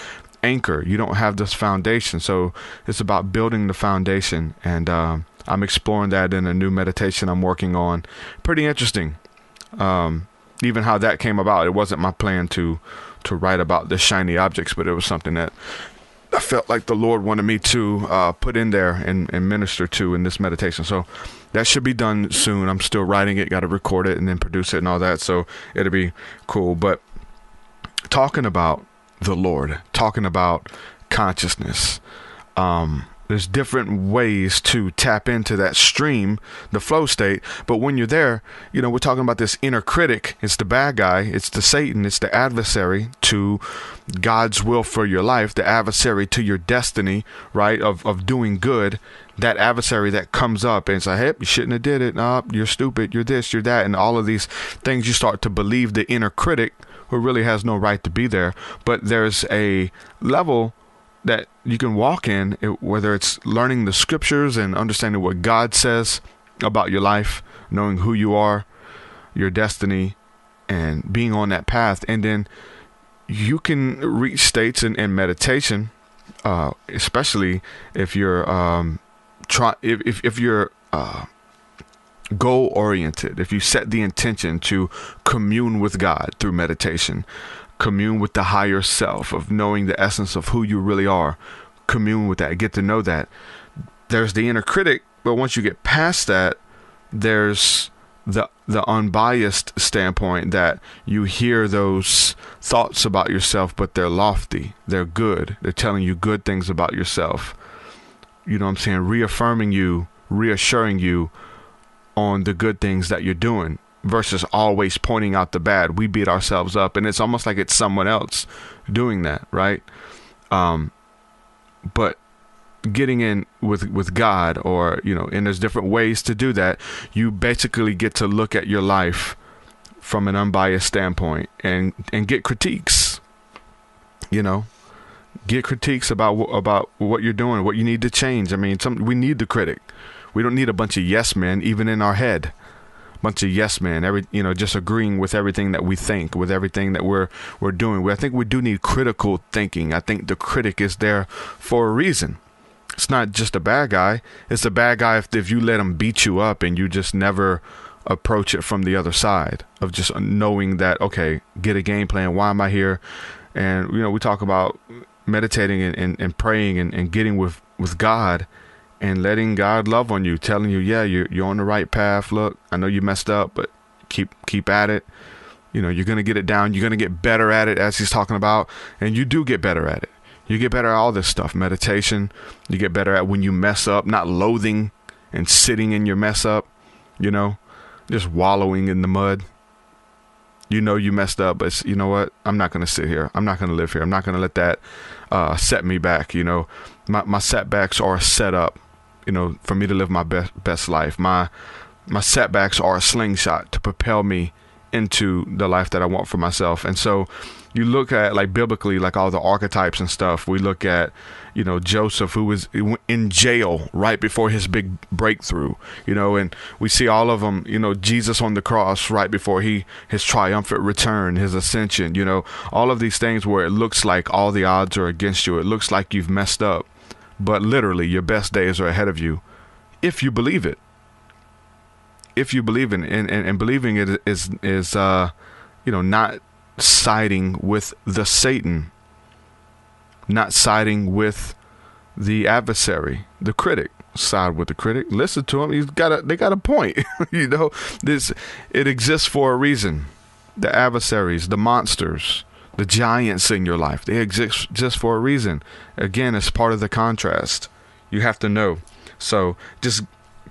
Speaker 6: anchor. You don't have this foundation. So it's about building the foundation, and I'm exploring that in a new meditation I'm working on. Pretty interesting. Even how that came about. It wasn't my plan to write about the shiny objects, but it was something that I felt like the Lord wanted me to put in there and minister to in this meditation. So that should be done soon. I'm still writing it, got to record it and then produce it and all that, so it'll be cool. But talking about the Lord, talking about consciousness, there's different ways to tap into that stream, the flow state. But when you're there, you know, we're talking about this inner critic. It's the bad guy. It's the Satan. It's the adversary to God's will for your life, the adversary to your destiny, right, of doing good. That adversary that comes up and says, hey, you shouldn't have did it. No, you're stupid. You're this, you're that. And all of these things, you start to believe the inner critic, who really has no right to be there. But there's a level that you can walk in, whether it's learning the scriptures and understanding what God says about your life, knowing who you are, your destiny, and being on that path. And then you can reach states in meditation, especially if you're if you're goal oriented, if you set the intention to commune with God through meditation, commune with the higher self, of knowing the essence of who you really are, commune with that, get to know that. There's the inner critic, but once you get past that, there's the unbiased standpoint that you hear those thoughts about yourself, but they're lofty, they're good, they're telling you good things about yourself. You know what I'm saying? Reaffirming you, reassuring you on the good things that you're doing, versus always pointing out the bad. We beat ourselves up, and it's almost like it's someone else doing that, right? But getting in with God, or, you know, and there's different ways to do that. You basically get to look at your life from an unbiased standpoint and get critiques. Get critiques about what you're doing, what you need to change. I mean, we need the critic. We don't need a bunch of yes men, even in our head. Bunch of yes men, just agreeing with everything that we think, with everything that we're doing. I think we do need critical thinking. I think the critic is there for a reason. It's not just a bad guy. It's a bad guy if you let him beat you up and you just never approach it from the other side of just knowing that, okay, get a game plan. Why am I here? And, we talk about meditating and praying and getting with God and letting God love on you, telling you, yeah, you're on the right path. Look, I know you messed up, but keep at it. You're going to get it down. You're going to get better at it, as he's talking about. And you do get better at it. You get better at all this stuff. Meditation. You get better at when you mess up, not loathing and sitting in your mess up, just wallowing in the mud. You messed up, but you know what? I'm not going to sit here. I'm not going to live here. I'm not going to let that set me back. My setbacks are set up, for me to live my best life. My setbacks are a slingshot to propel me into the life that I want for myself. And so you look at, like, biblically, like all the archetypes and stuff. We look at, Joseph, who was in jail right before his big breakthrough, and we see all of them, Jesus on the cross right before his triumphant return, his ascension, all of these things where it looks like all the odds are against you. It looks like you've messed up, but literally your best days are ahead of you if you believe it. If you believe in and believing it is not siding with the Satan, not siding with the adversary, the critic. Side with the critic. Listen to him. They got a point. It exists for a reason. The adversaries, the monsters, the giants in your life, they exist just for a reason. Again, it's part of the contrast. You have to know. So just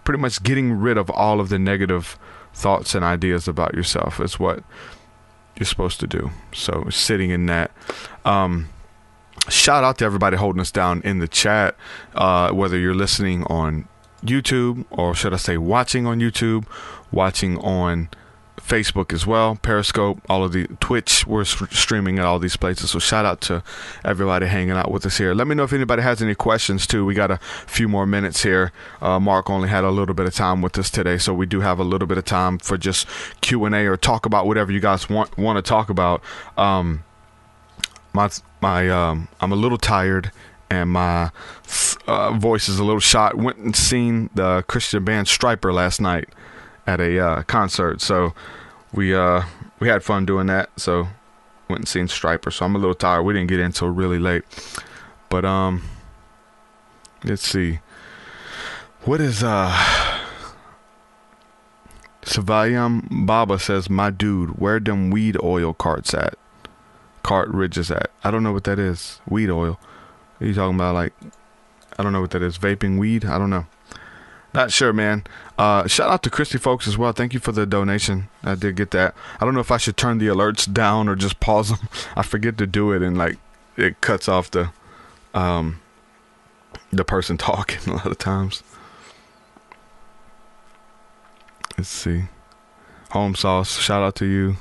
Speaker 6: pretty much getting rid of all of the negative thoughts and ideas about yourself is what you're supposed to do. So sitting in that. Shout out to everybody holding us down in the chat, whether you're listening on YouTube, or should I say watching on YouTube, watching on Facebook as well, Periscope, all of the Twitch. We're streaming at all these places. So shout out to everybody hanging out with us here. Let me know if anybody has any questions too. We got a few more minutes here. Mark only had a little bit of time with us today, so we do have a little bit of time for just Q&A or talk about whatever you guys want to talk about. I'm a little tired and my voice is a little shot. Went and seen the Christian band Striper last night at a concert, so we had fun doing that. So went and seen Striper, so I'm a little tired. We didn't get in until really late, but let's see, what is Savayam Baba says, my dude, where them weed oil carts at? Cartridges at? I don't know what that is. Weed oil. Are you talking about, like, I don't know what that is. Vaping weed? I don't know. Not sure, man. Shout out to Christy folks as well. Thank you for the donation. I did get that. I don't know if I should turn the alerts down or just pause them. I forget to do it, and like it cuts off the person talking a lot of times. Let's see. Home Sauce, shout out to you.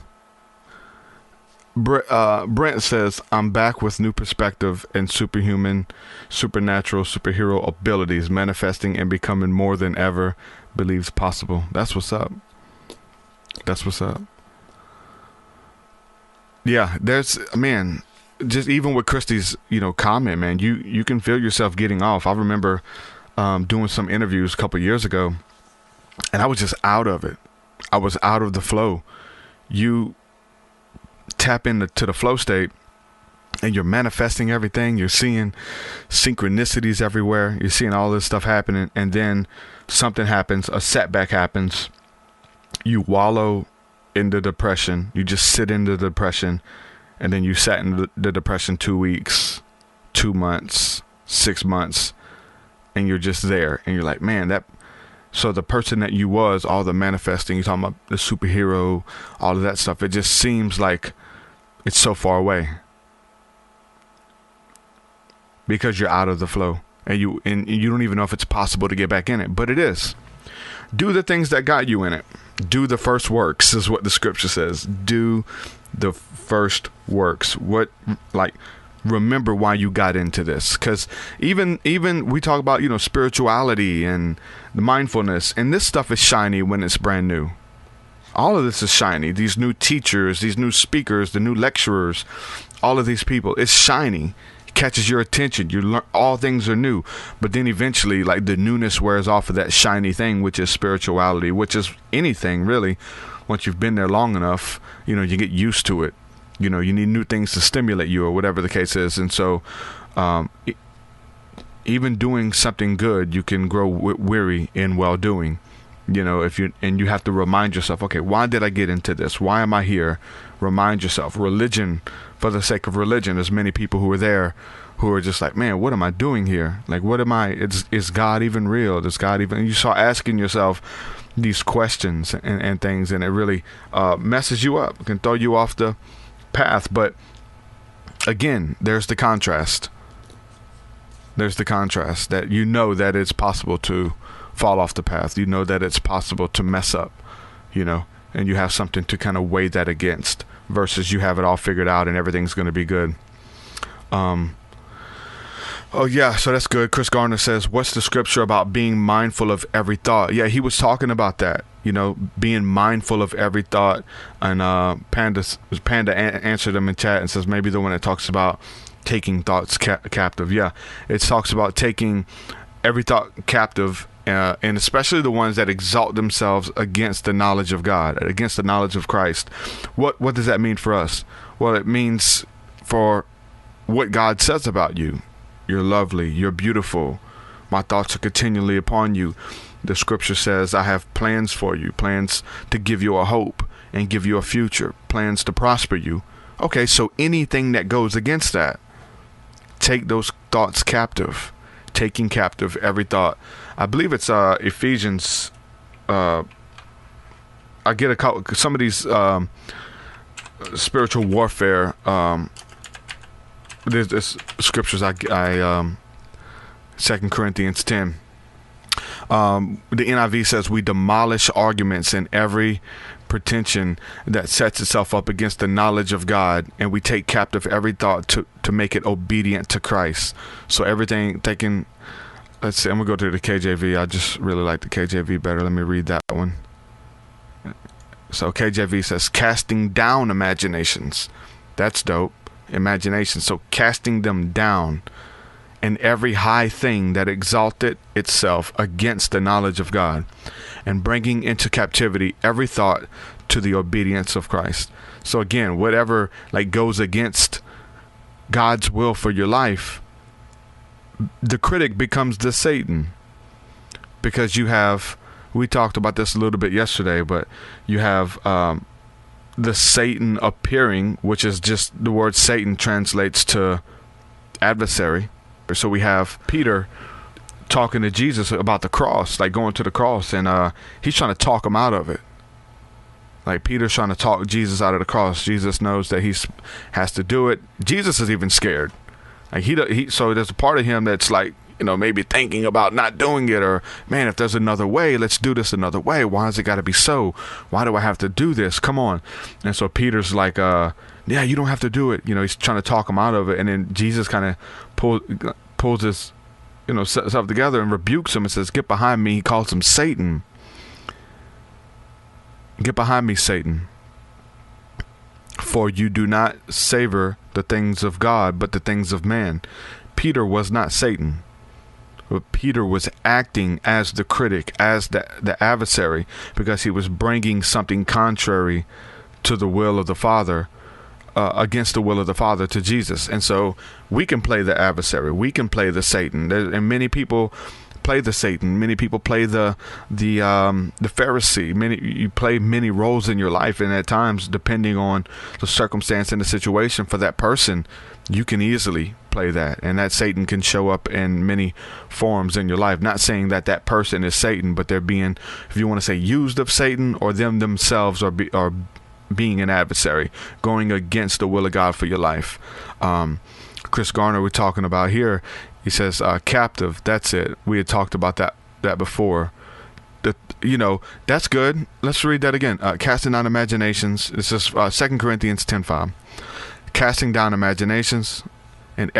Speaker 6: Brent says, I'm back with new perspective and superhuman, supernatural, superhero abilities, manifesting and becoming more than ever believes possible. That's what's up. That's what's up. Yeah, man, just even with Christy's, comment, man, you can feel yourself getting off. I remember doing some interviews a couple years ago, and I was just out of it. I was out of the flow. You tap into the flow state and you're manifesting everything. You're seeing synchronicities everywhere. You're seeing all this stuff happening, and then something happens, a setback happens. You wallow in the depression. You just sit in the depression, and then you sat in the depression 2 weeks, 2 months, 6 months, and you're just there, and you're like, man, so the person that you was, all the manifesting, you're talking about the superhero, all of that stuff, it just seems like it's so far away because you're out of the flow, and you don't even know if it's possible to get back in it, but it is. Do the things that got you in it. Do the first works is what the scripture says. Do the first works. Remember why you got into this, because even we talk about spirituality and the mindfulness, and this stuff is shiny when it's brand new. All of this is shiny. These new teachers, these new speakers, the new lecturers, all of these people, it's shiny. It catches your attention. You learn, all things are new, but then eventually, like, the newness wears off of that shiny thing, which is spirituality, which is anything really. Once you've been there long enough, you get used to it. You need new things to stimulate you, or whatever the case is. And so even doing something good, you can grow weary in well doing. You have to remind yourself, okay, why did I get into this? Why am I here? Remind yourself. Religion, for the sake of religion, there's many people who are there who are just like, man, what am I doing here? Like, what am I? Is God even real? Does God even? You start asking yourself these questions and things, and it really messes you up. It can throw you off the path. But again, there's the contrast. There's the contrast that that it's possible to fall off the path. That it's possible to mess up, and you have something to kind of weigh that against, versus you have it all figured out and everything's going to be good. Oh yeah, so that's good. Chris Garner says, what's the scripture about being mindful of every thought? Yeah, he was talking about that, being mindful of every thought. And Panda answered him in chat and says maybe the one that talks about taking thoughts captive. Yeah, it talks about taking every thought captive, and especially the ones that exalt themselves against the knowledge of God, against the knowledge of Christ. What does that mean for us? Well, it means for what God says about you. You're lovely. You're beautiful. My thoughts are continually upon you. The scripture says, I have plans for you, plans to give you a hope and give you a future, plans to prosper you. Okay, so anything that goes against that, take those thoughts captive, taking captive every thought. I believe it's Ephesians. I get a couple, some of these spiritual warfare. There's scriptures I 2 Corinthians 10. The NIV says we demolish arguments and every pretension that sets itself up against the knowledge of God, and we take captive every thought to make it obedient to Christ. So everything taken. Let's see, I'm gonna go to the KJV. I just really like the KJV better. Let me read that one. So KJV says, casting down imaginations. That's dope. Imagination. So casting them down, and every high thing that exalted itself against the knowledge of God, and bringing into captivity every thought to the obedience of Christ. So again, whatever goes against God's will for your life, the critic becomes the Satan, because we talked about this a little bit yesterday, but you have the Satan appearing, which is just the word Satan translates to adversary. So we have Peter talking to Jesus about the cross, going to the cross, and he's trying to talk him out of it. Peter's trying to talk Jesus out of the cross. Jesus knows that he has to do it. Jesus is even scared. So there's a part of him that's maybe thinking about not doing it, or, man, if there's another way, let's do this another way. Why has it got to be so? Why do I have to do this? Come on. And so Peter's like, yeah, you don't have to do it. He's trying to talk him out of it. And then Jesus kind of pulls his, self together and rebukes him and says, get behind me. He calls him Satan. Get behind me, Satan. For you do not savor the things of God, but the things of man. Peter was not Satan. But Peter was acting as the critic, as the adversary, because he was bringing something contrary to the will of the Father, against the will of the Father, to Jesus. And so we can play the adversary. We can play the Satan. And many people play the Satan. Many people play the Pharisee. You play many roles in your life, and at times, depending on the circumstance and the situation for that person, you can easily play that, and that Satan can show up in many forms in your life. Not saying that that person is Satan, but they're being, if you want to say, used of Satan, or them themselves are being an adversary, going against the will of God for your life. Chris Garner, we're talking about here, he says captive. That's it. We had talked about that before. that's good. Let's read that again. Casting down imaginations. This is 2 Corinthians 10:5. Casting down imaginations and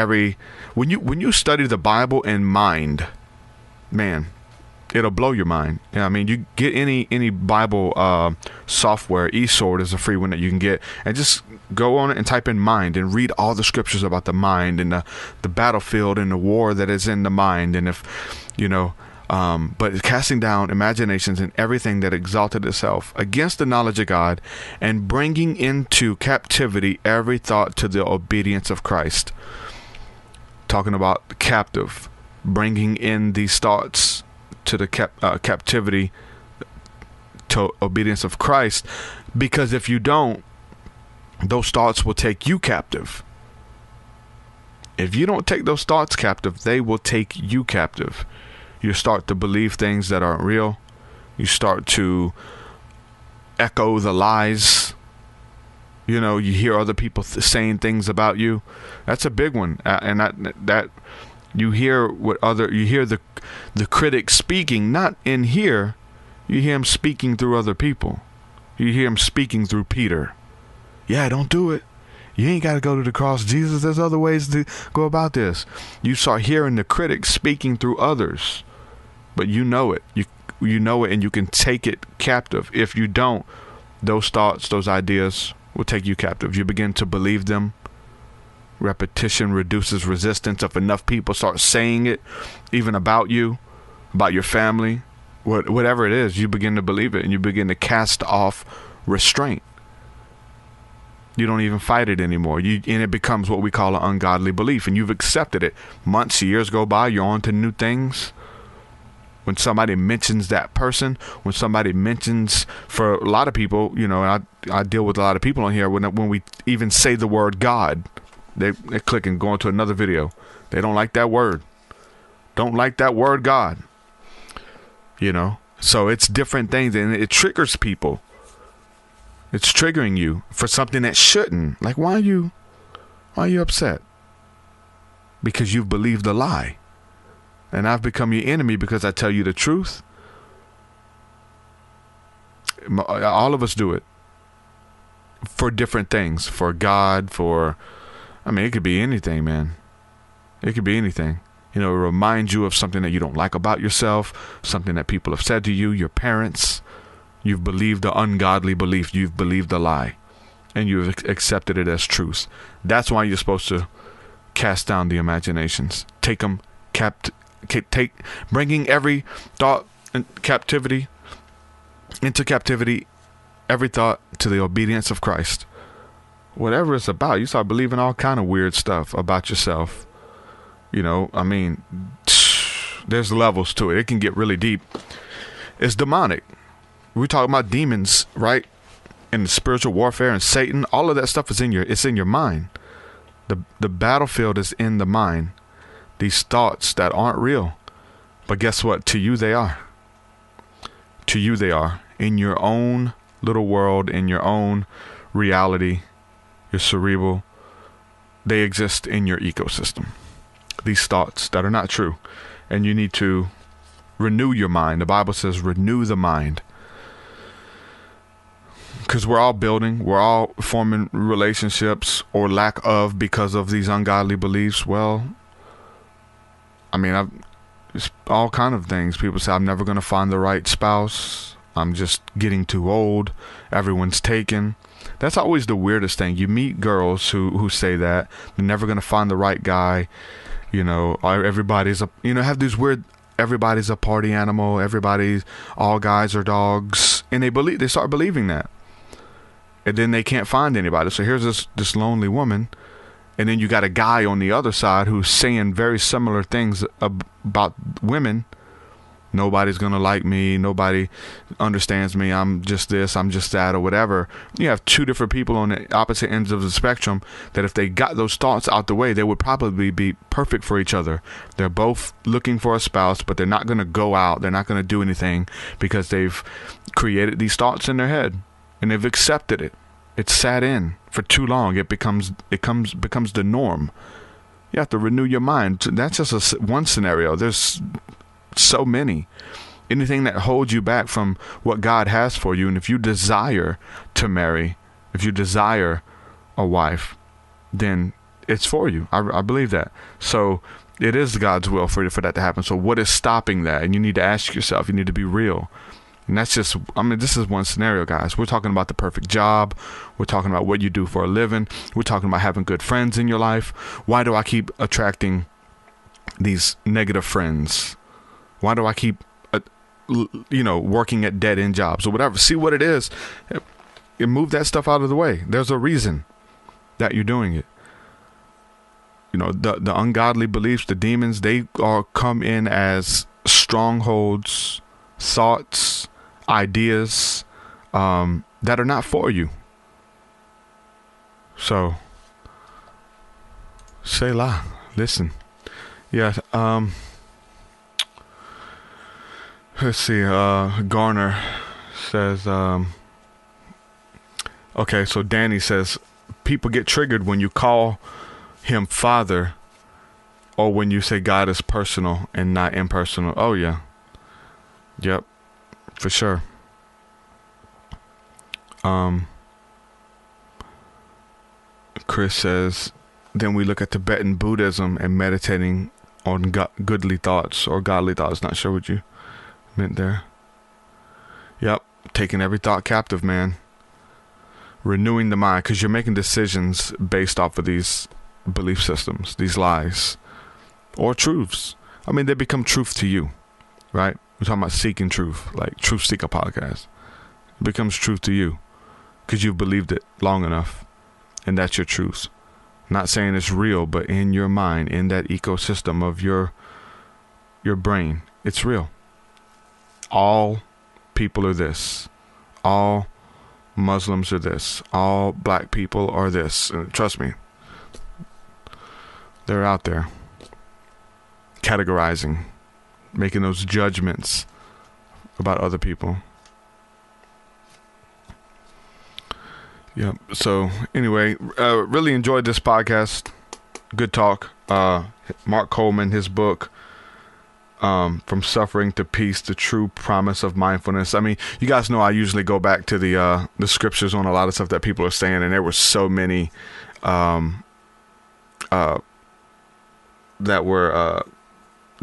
Speaker 6: when you study the Bible in mind, man, it'll blow your mind. I mean, you get any Bible software. eSword is a free one that you can get, and just go on it and type in mind and read all the scriptures about the mind and the battlefield and the war that is in the mind. And but casting down imaginations and everything that exalted itself against the knowledge of God, and bringing into captivity every thought to the obedience of Christ. Talking about the captive, bringing in these thoughts to the captivity to obedience of Christ, because if you don't, those thoughts will take you captive. If you don't take those thoughts captive, they will take you captive. You start to believe things that aren't real. You start to echo the lies. You hear other people saying things about you. That's a big one. And that you hear the critic speaking, not in here. You hear him speaking through other people. You hear him speaking through Peter. Yeah, don't do it. You ain't got to go to the cross, Jesus. There's other ways to go about this. You start hearing the critic speaking through others, but you know it. You know it, and you can take it captive. If you don't, those thoughts, those ideas will take you captive. You begin to believe them. Repetition reduces resistance. If enough people start saying it, even about you, about your family, whatever it is, you begin to believe it, and you begin to cast off restraint. You don't even fight it anymore. And it becomes what we call an ungodly belief, and you've accepted it. Months, years go by, you're on to new things. When somebody mentions that person, when somebody mentions, for a lot of people, I deal with a lot of people on here, when we even say the word God, they click and go into another video. They don't like that word. Don't like that word God. So it's different things, and it triggers people. It's triggering you for something that shouldn't. Like, why are you upset? Because you've believed a lie. And I've become your enemy because I tell you the truth. All of us do it. For different things. For God, it could be anything, man. It could be anything. It reminds you of something that you don't like about yourself, something that people have said to you, your parents. You've believed an ungodly belief. You've believed a lie. And you've accepted it as truth. That's why you're supposed to cast down the imaginations. Take them bringing every thought into captivity, every thought to the obedience of Christ. Whatever it's about, you start believing all kind of weird stuff about yourself. There's levels to it. It can get really deep. It's demonic. We're talking about demons, right? And spiritual warfare and Satan. All of that stuff is in your mind. The battlefield is in the mind. These thoughts that aren't real. But guess what? To you they are. To you they are. In your own little world, in your own reality, your cerebral, they exist in your ecosystem. These thoughts that are not true. And you need to renew your mind. The Bible says renew the mind. Because we're all building, we're all forming relationships or lack of because of these ungodly beliefs. Well, it's all kind of things. People say, I'm never going to find the right spouse. I'm just getting too old. Everyone's taken. That's always the weirdest thing. You meet girls who say that. They're never going to find the right guy. Everybody's have these weird, everybody's a party animal. All guys are dogs. And they start believing that. And then they can't find anybody. So here's this lonely woman. And then you got a guy on the other side who's saying very similar things about women. Nobody's going to like me. Nobody understands me. I'm just this, I'm just that, or whatever. You have two different people on the opposite ends of the spectrum that if they got those thoughts out the way, they would probably be perfect for each other. They're both looking for a spouse, but they're not going to go out. They're not going to do anything because they've created these thoughts in their head and they've accepted it. It's sat in for too long. It becomes the norm. You have to renew your mind. That's just one scenario. There's so many. anything that holds you back from what God has for you. And if you desire to marry, if you desire a wife, then it's for you. I believe that. So it is God's will for that to happen. So what is stopping that? And you need to ask yourself, you need to be real. And that's just, this is one scenario, guys. We're talking about the perfect job. We're talking about what you do for a living. We're talking about having good friends in your life. Why do I keep attracting these negative friends? Why do I keep, working at dead end jobs or whatever? See what it is and move that stuff out of the way. There's a reason that you're doing it. The ungodly beliefs, the demons, they come in as strongholds, thoughts, ideas that are not for you. So, Selah, listen. Yeah. Let's see. Garner says. Okay, so Danny says people get triggered when you call him Father, or when you say God is personal and not impersonal. Oh yeah. Yep. For sure. Chris says, then we look at Tibetan Buddhism and meditating on goodly thoughts or godly thoughts. Not sure what you meant there. Yep. Taking every thought captive, man. Renewing the mind, because you're making decisions based off of these belief systems, these lies or truths. They become truth to you, right? We're talking about seeking truth, like TruthSeekah Podcast. It becomes truth to you because you've believed it long enough, and that's your truth. Not saying it's real, but in your mind, in that ecosystem of your brain, it's real. All people are this. All Muslims are this. All black people are this. And trust me, they're out there categorizing, making those judgments about other people. Yep. So anyway, really enjoyed this podcast. Good talk. Mark Coleman, his book, From Suffering to Peace, The True Promise of Mindfulness. You guys know I usually go back to the scriptures on a lot of stuff that people are saying, and there were so many that were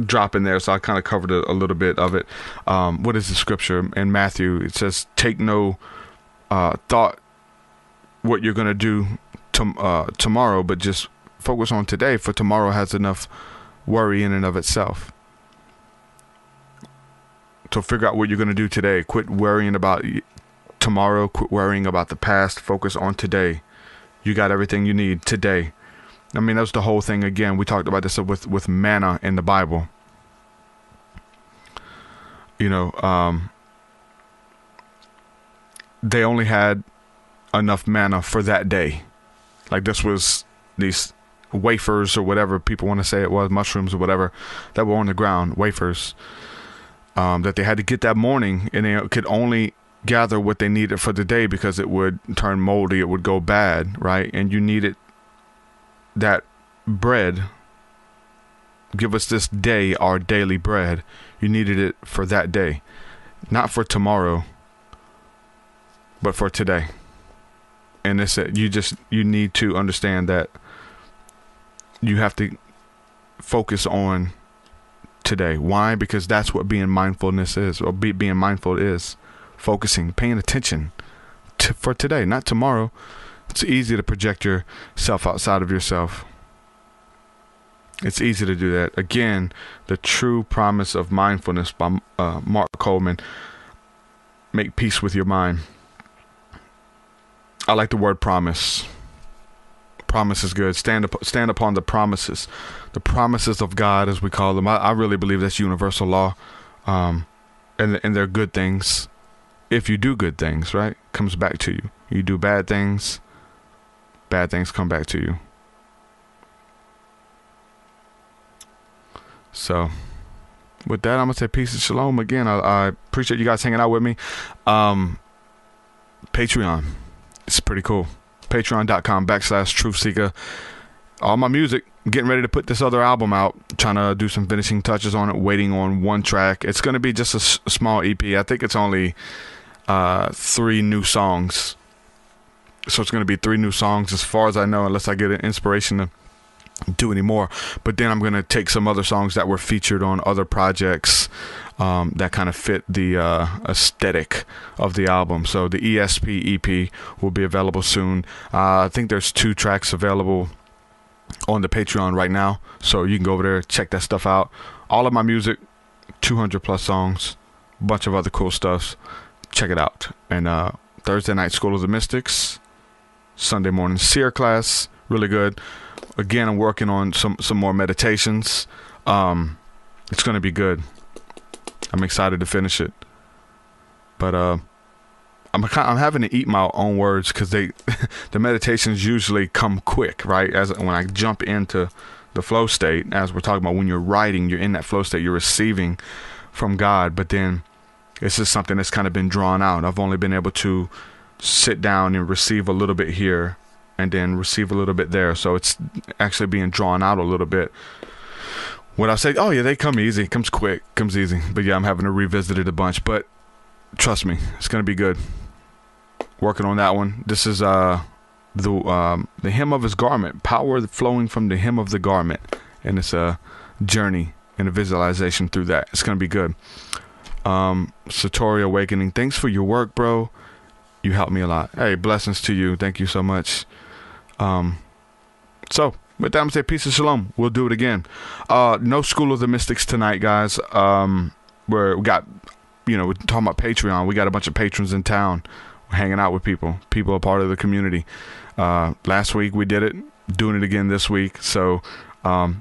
Speaker 6: dropping there, so I kind of covered a little bit of it. What is the scripture in Matthew? It says, take no thought what you're going to do tomorrow, but just focus on today, for tomorrow has enough worry in and of itself. So figure out what you're going to do today. Quit worrying about tomorrow. Quit worrying about the past. Focus on today. You got everything you need today. That's the whole thing. Again, we talked about this with manna in the Bible. They only had enough manna for that day. Like this was these wafers or whatever people want to say it was, mushrooms or whatever, that were on the ground, wafers, that they had to get that morning, and they could only gather what they needed for the day because it would turn moldy, it would go bad, right? And you needed that bread. Give us this day our daily bread. You needed it for that day, not for tomorrow, but for today. And it's you need to understand that you have to focus on today. Why? Because that's what being mindfulness is, or being mindful is. Focusing, paying attention for today, not tomorrow. It's easy to project yourself outside of yourself. It's easy to do that. Again, The True Promise of Mindfulness by Mark Coleman. Make peace with your mind. I like the word promise. Promise is good. Stand upon the promises of God, as we call them. I really believe that's universal law, and they're good things. If you do good things, right, comes back to you. You do bad things come back to you. So, with that, I'm gonna say peace and shalom again. I appreciate you guys hanging out with me. Patreon, it's pretty cool. Patreon.com/TruthSeekah. All my music getting ready to put this other album out, trying to do some finishing touches on it, waiting on one track. It's going to be just a small EP. I think it's only 3 new songs. So it's going to be 3 new songs as far as I know, unless I get an inspiration to do any more. But then I'm going to take some other songs that were featured on other projects that kind of fit the aesthetic of the album. So the ESP EP will be available soon. I think there's 2 tracks available on the Patreon right now, so you can go over there, check that stuff out. All of my music, 200 plus songs, bunch of other cool stuff. Check it out. And Thursday night, School of the Mystics. Sunday morning, Seer class, really good. Again, I'm working on some more meditations. It's going to be good. I'm excited to finish it. But I'm having to eat my own words because the meditations usually come quick, right? When I jump into the flow state, as we're talking about, when you're writing, you're in that flow state, you're receiving from God. But then it's just something that's kind of been drawn out. I've only been able to sit down and receive a little bit here and then receive a little bit there. So it's actually being drawn out a little bit. When I say, oh yeah, they come easy, comes quick, comes easy. But yeah, I'm having to revisit it a bunch. But trust me, it's going to be good. Working on that one. This is the hem of his garment, power flowing from the hem of the garment, and it's a journey and a visualization through that. It's going to be good. Satori Awakening, thanks for your work, bro. You helped me a lot. Hey, blessings to you. Thank you so much. So with that, I'm gonna say peace and shalom. We'll do it again. No School of the Mystics tonight, guys. We got, we're talking about Patreon. We got a bunch of patrons in town. We're hanging out with people. People are part of the community. Last week we did it. Doing it again this week. So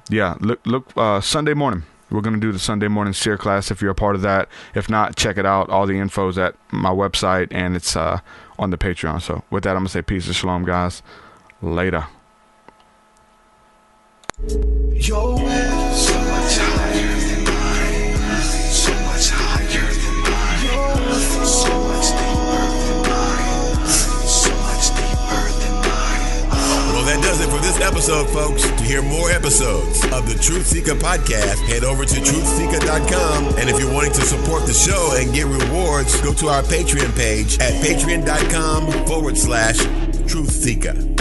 Speaker 6: yeah, look Sunday morning. We're going to do the Sunday morning Seer class if you're a part of that. If not, check it out. All the info's at my website, and it's on the Patreon. So with that, I'm going to say peace and shalom, guys. Later.
Speaker 2: Your way so much higher than mine, so much higher than mine, so much deeper than mine, so much deeper than mine.
Speaker 3: Well, that does it for this episode, folks. To hear more episodes of the TruthSeekah podcast, head over to TruthSeekah.com. And if you're wanting to support the show and get rewards, go to our Patreon page at patreon.com/TruthSeekah.